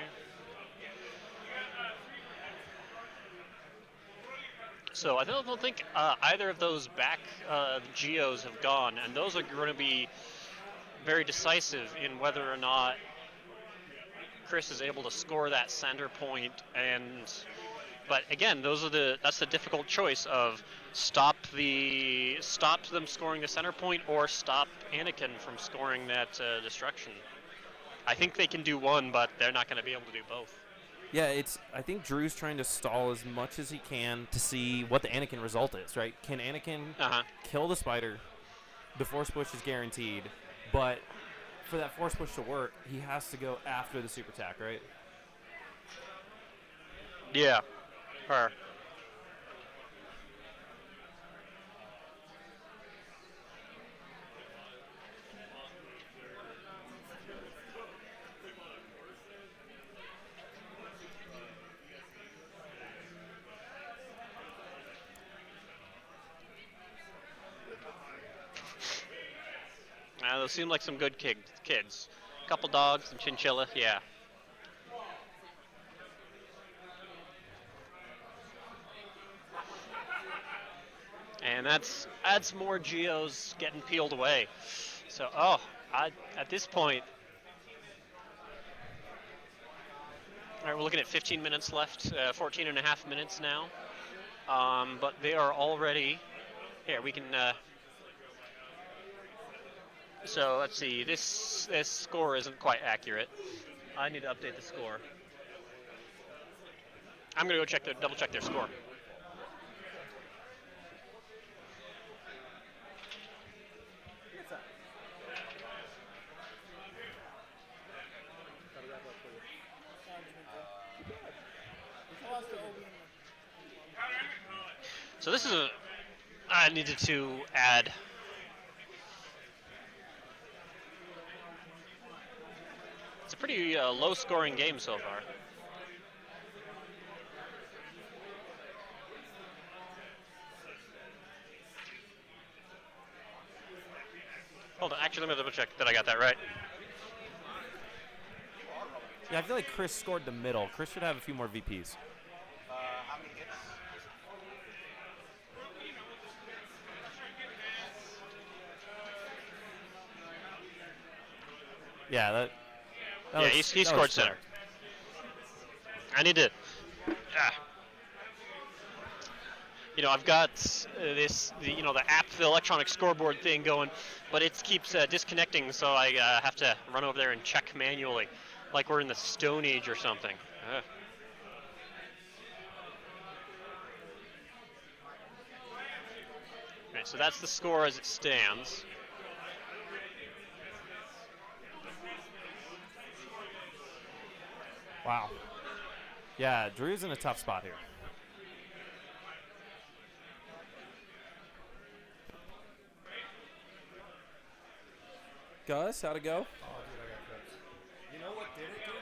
So I don't think either of those back geos have gone, and those are going to be very decisive in whether or not Chris is able to score that center point. But again, that's the difficult choice of stop them scoring the center point or stop Anakin from scoring that destruction. I think they can do one, but they're not going to be able to do both. Yeah, I think Drew's trying to stall as much as he can to see what the Anakin result is, right? Can Anakin kill the spider? The force push is guaranteed, but for that force push to work, he has to go after the super attack, right? Yeah, her. Those seem like some good kids. Couple dogs, some chinchilla, yeah. And that's more geos getting peeled away. So, at this point, all right, we're looking at 15 minutes left, 14 and a half minutes now. But they are already, here, we can, so let's see, this score isn't quite accurate. I need to update the score. I'm going to go double check their score. So this is I needed to add. It's a pretty low-scoring game so far. Hold on, actually, let me double check that I got that right. Yeah, I feel like Chris scored the middle. Chris should have a few more VPs. How many hits? Yeah, that Yeah, he scored center. I need to. I've got the app, the electronic scoreboard thing going, but it keeps disconnecting, so I have to run over there and check manually, like we're in the Stone Age or something. Okay, so that's the score as it stands. Wow. Yeah, Drew's in a tough spot here. Gus, how'd it go? Oh, dude, I got clips. You know what did it, dude?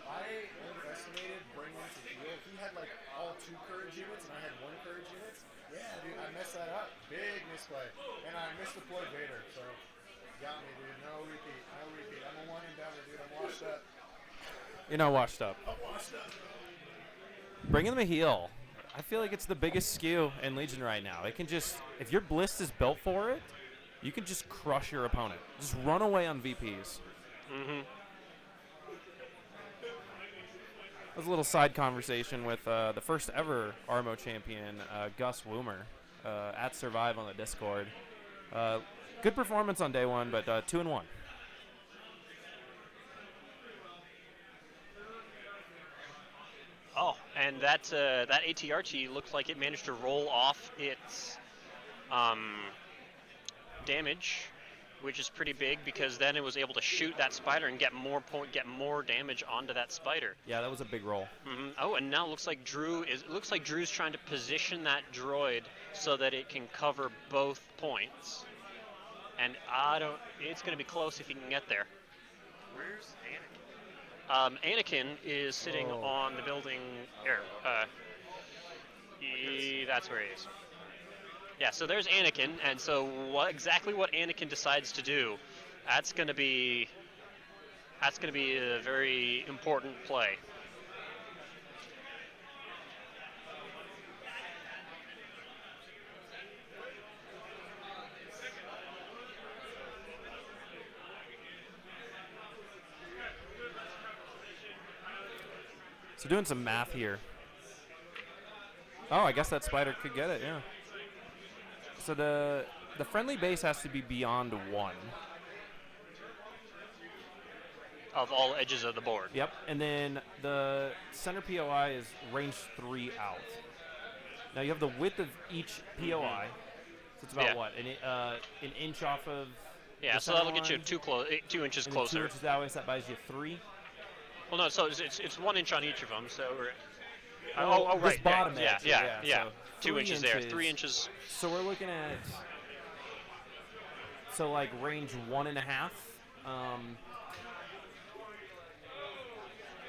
I underestimated bringing to field. He had like all 2 courage units, and I had 1 courage unit. Yeah, dude, I messed that up. Big misplay. And I misdeployed Vader, so got me, dude. No repeat. I'm a 1 and downer, dude. I'm washed up. You're not washed up. I'm washed up. Bring him a heal. I feel like it's the biggest skew in Legion right now. It can just, if your Blist is built for it, you can just crush your opponent. Just run away on VPs. Mm-hmm. That was a little side conversation with the first ever Armo champion, Gus Woomer, at Survive on the Discord. Good performance on day one, but 2-1. Oh, and that ATRT looks like it managed to roll off its damage, which is pretty big because then it was able to shoot that spider and get more damage onto that spider. Yeah, that was a big roll. Mm-hmm. Oh, and now it looks like Drew's trying to position that droid so that it can cover both points. And it's going to be close if he can get there. Where's Anakin? Anakin is sitting on the building here. That's where he is. Yeah, so there's Anakin, and so exactly what Anakin decides to do, that's going to be a very important play. So doing some math here. Oh, I guess that spider could get it, yeah. So the friendly base has to be beyond 1. Of all edges of the board. Yep, and then the center POI is range 3 out. Now you have the width of each POI, so it's about what, an inch off of. Yeah, the so that'll center get you line? 2 inches And closer. 2 inches that way, so that buys you 3. Well, no, so it's 1 inch on each of them. So we're. Well, Right. This bottom yeah, edge. yeah. So 2 inches there. 3 inches. So we're looking at. So like range 1.5.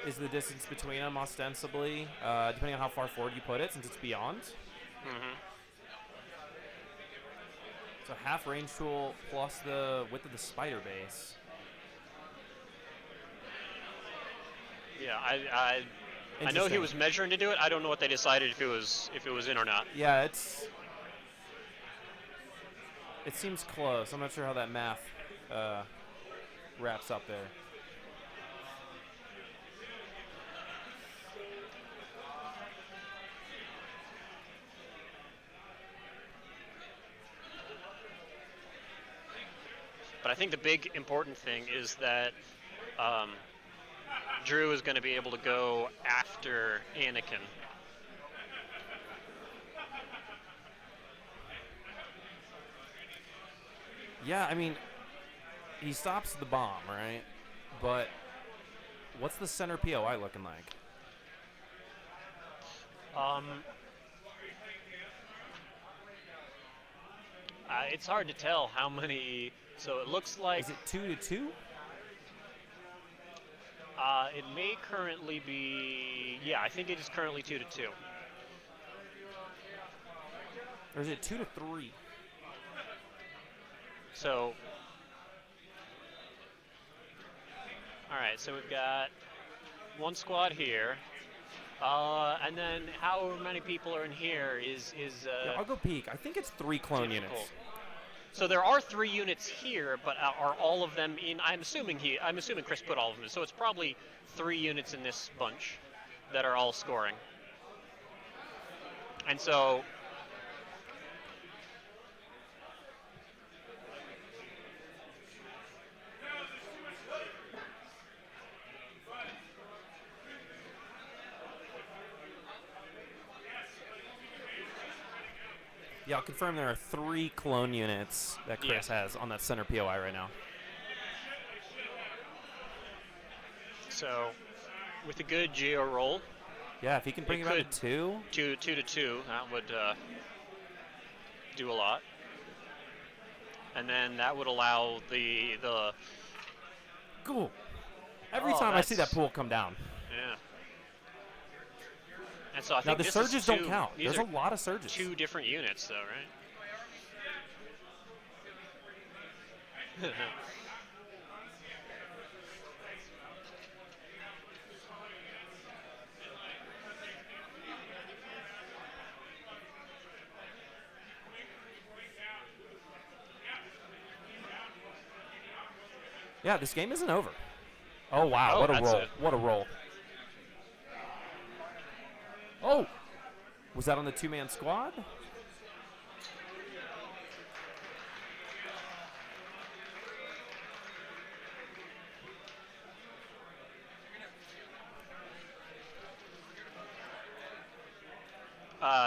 Is the distance between them ostensibly, depending on how far forward you put it, since it's beyond. Mm-hmm. So half range tool plus the width of the spider base. Yeah, I know he Interesting. was measuring to do it. I don't know what they decided if it was in or not. Yeah, it seems close. I'm not sure how that math wraps up there. But I think the big important thing is that Drew is going to be able to go after Anakin. Yeah, I mean, he stops the bomb, right? But what's the center POI looking like? It's hard to tell how many. So it looks like Is it 2-2? it may currently be. Yeah, I think it is currently 2-2. Or is it 2-3? So, all right. So we've got one squad here, and then however many people are in here is. Yeah, I'll go peek. I think it's 3 clone difficult. units. So there are 3 units here, but are all of them in? I'm assuming Chris put all of them in. So it's probably 3 units in this bunch that are all scoring. And so. Yeah, I'll confirm there are 3 clone units that Chris has on that center POI right now. So, with a good geo roll, Yeah, if he can bring it back to 2. 2-2, that would do a lot. And then that would allow the Cool. Every Oh, time I see that that's- pool come down. yeah. And so I Now, think the this surges is don't 2 count. These There's are a lot of surges. 2 different units, though, right? Yeah, this game isn't over. Oh, wow. Oh, What a that's roll. it. What a roll. Oh. Was that on the two-man squad?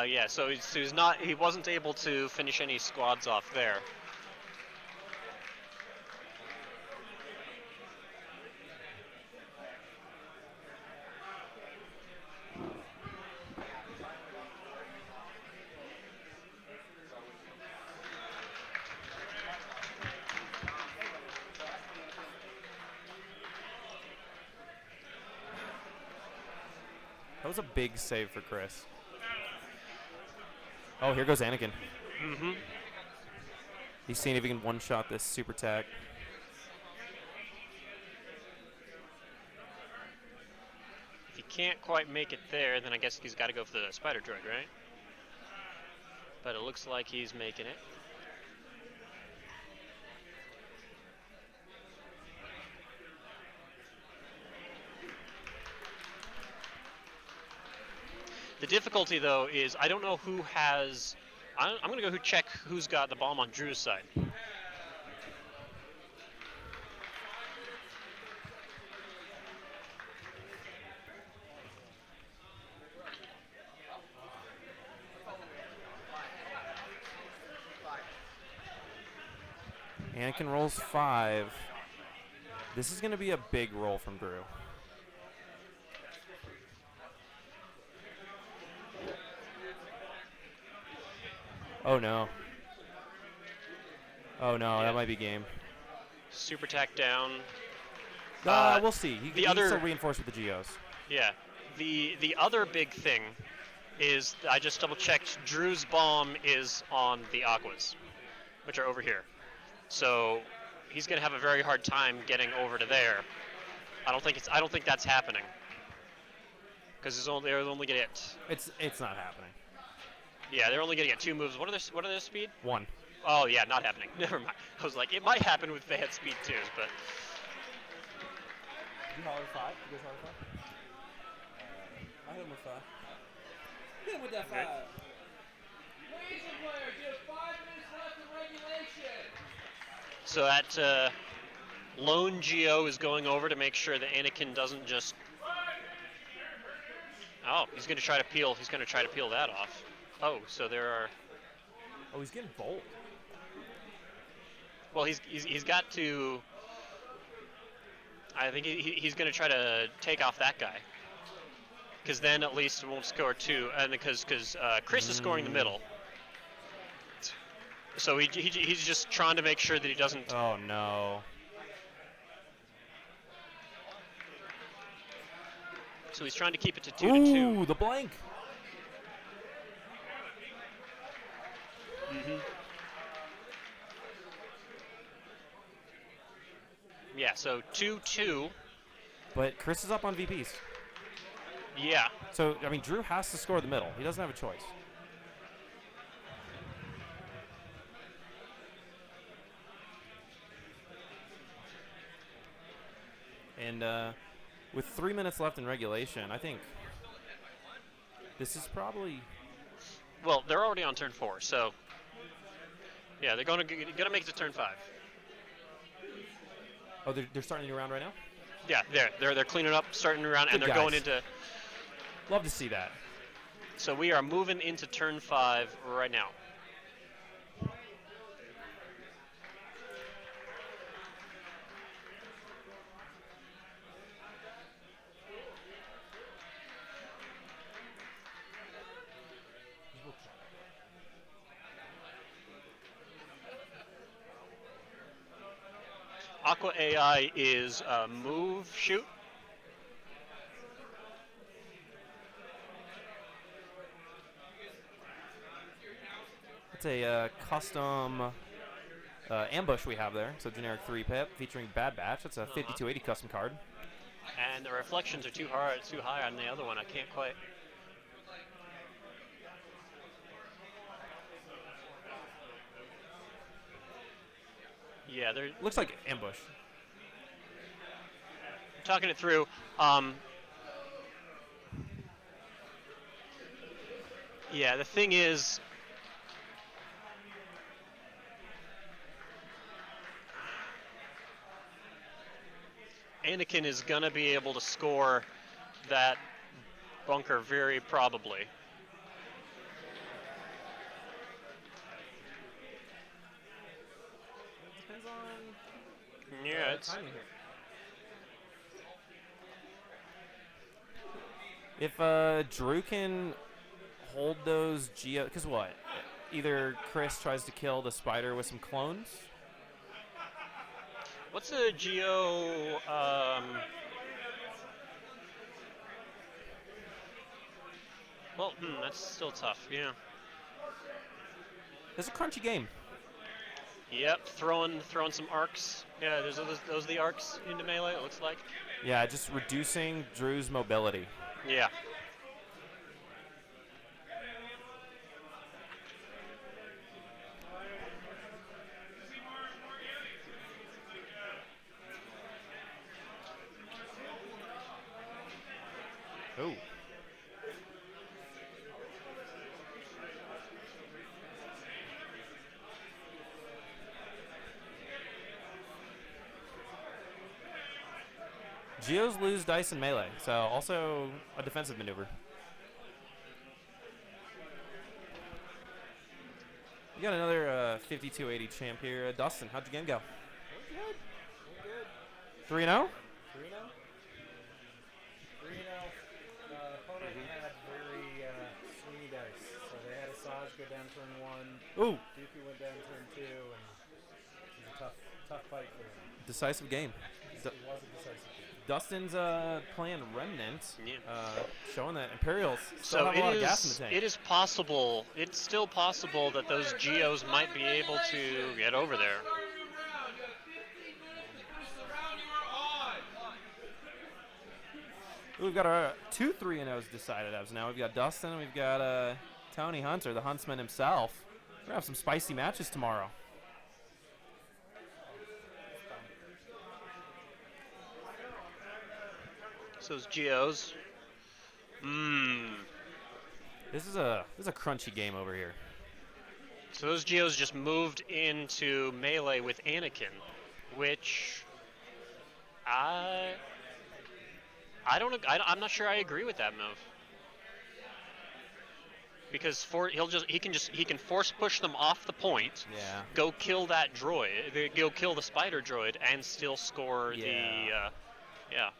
Yeah, so he's not. He wasn't able to finish any squads off there. That was a big save for Chris. Oh, here goes Anakin. Mm-hmm. He's seeing if he can one-shot this super tack. If he can't quite make it there, then I guess he's got to go for the spider droid, right? But it looks like he's making it. The difficulty, though, is I don't know who has... I'm going to go check who's got the bomb on Drew's side. Anakin rolls 5. This is going to be a big roll from Drew. Oh, no. Oh, no. Yeah. That might be game. Super tack down. We'll see. He can still reinforce with the Geos. Yeah. The other big thing is I just double-checked Drew's bomb is on the Aquas, which are over here. So he's going to have a very hard time getting over to there. I don't think that's happening. Because they're only going to get... It's not happening. Yeah, they're only going to get 2 moves. What are their speed? 1. Oh, yeah, not happening. Never mind. I was like, it might happen if they had speed 2s, but... You holler 5? You guys holler 5? I hit him with 5. Hit him with that 5. Okay. Reason player, you have 5 minutes left in regulation. So that lone Geo is going over to make sure that Anakin doesn't just... Oh, he's going to try to peel. He's going to try to peel that off. Oh, so there are... Oh, he's getting bold. Well, he's got to... I think he's going to try to take off that guy. Because then at least it won't score 2. And because Chris is scoring the middle. So he's just trying to make sure that he doesn't... Oh, no. So he's trying to keep it to 2 to 2. Ooh, the blank. Mm-hmm. Yeah, so 2-2. But Chris is up on VPs. Yeah. So, I mean, Drew has to score the middle. He doesn't have a choice. And with 3 minutes left in regulation, I think this is probably... Well, they're already on turn 4, so... Yeah, they're gonna make it to turn 5. Oh, they're starting a new round right now? Yeah, they're cleaning up, starting around, and Good they're going guys. into... Love to see that. So we are moving into turn 5 right now. Aqua AI is move, shoot. It's a custom ambush we have there. So generic 3-pip featuring Bad Batch. That's a 5280 custom card. And the reflections are too high on the other one. I can't quite. Yeah, they're... Looks like ambush. talking it through. Yeah, the thing is, Anakin is going to be able to score that bunker very probably. It depends on Yeah, it's timing here. If Drew can hold those Geo, because what? Either Chris tries to kill the spider with some clones. what's a Geo? Well, that's still tough. Yeah. It's a crunchy game. Yep, throwing some arcs. Yeah, those are the arcs into melee. It looks like. Yeah, just reducing Drew's mobility. Yeah. Oh. Geos lose dice in melee, so also a defensive maneuver. You got another 5280 champ here. Dustin, how'd your game go? Good. 3-0? 3-0. 3-0. Opponent had very swingy dice. So they had Asajj go down turn 1. Ooh, Dooku went down turn 2, and it was a tough fight for them. decisive game. It was a decisive game. Dustin's playing Remnant, Yeah. showing that Imperials still So have a lot of gas in the tank. it is possible. It's still possible that those Geos might be able to get over there. We've got our 2 3-0s decided as now. We've got Dustin and we've got Tony Hunter, the huntsman himself. We're going to have some spicy matches tomorrow. So those Geos. This is a crunchy game over here. So those Geos just moved into melee with Anakin, which I'm not sure I agree with that move. Because he can force push them off the point. Yeah. Go kill that droid. Go kill the spider droid and still score Yeah. yeah.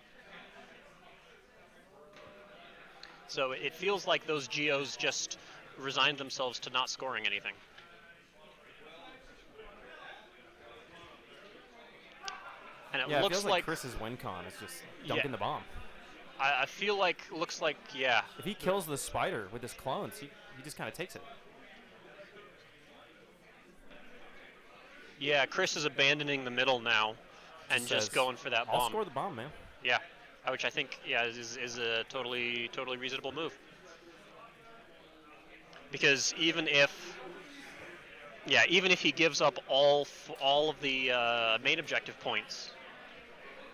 So it feels like those Geos just resigned themselves to not scoring anything. And it Yeah, it looks feels like Chris's win con is just dunking the bomb. I feel like, looks like, yeah. If he kills the spider with his clones, he just kind of takes it. Yeah, Chris is abandoning the middle now and just says, going for that I'll bomb. score the bomb, man. Yeah, which I think, yeah, is a totally reasonable move. Because even if he gives up all of the main objective points,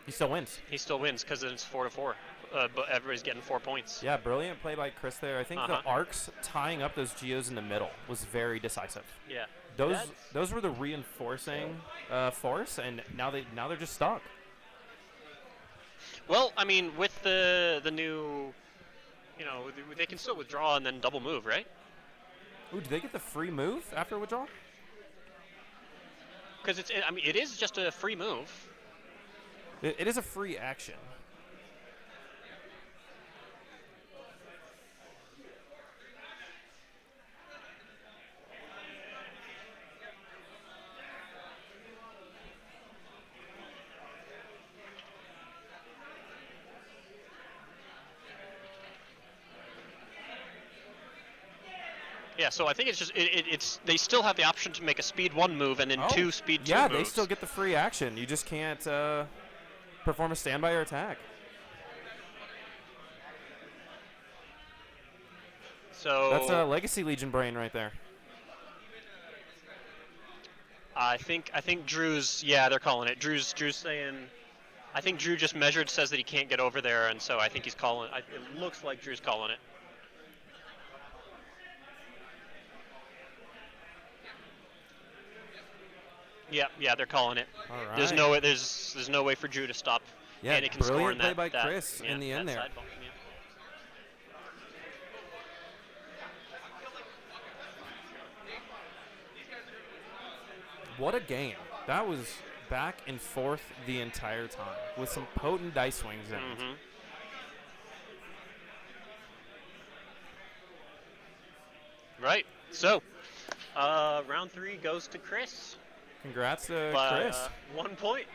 He still wins. he still wins because it's 4-4. But everybody's getting 4 points. Yeah, brilliant play by Chris there. I think the arcs tying up those Geos in the middle was very decisive. Yeah. Those were the reinforcing force, and now they're just stuck. Well, I mean, with the new, they can still withdraw and then double move, right? Ooh, do they get the free move after withdrawal? Because it is just a free move. It is a free action. Yeah, so I think it's just it's they still have the option to make a speed 1 move and then 2 speed 2 yeah, moves. they still get the free action. You just can't perform a standby or attack. So That's a Legacy Legion brain right there. I think Drew's, yeah, they're calling it. Drew's saying I think Drew just measured, says that he can't get over there, and so I think he's calling. It looks like Drew's calling it. Yeah, they're calling it. All right. There's no way for Drew to stop. Yeah, Anakin scoring brilliant play that, by Chris in the end that there. side ball, yeah. What a game. That was back and forth the entire time with some potent dice swings in it. Right. So, round 3 goes to Chris Congrats to by Chris. 1 point.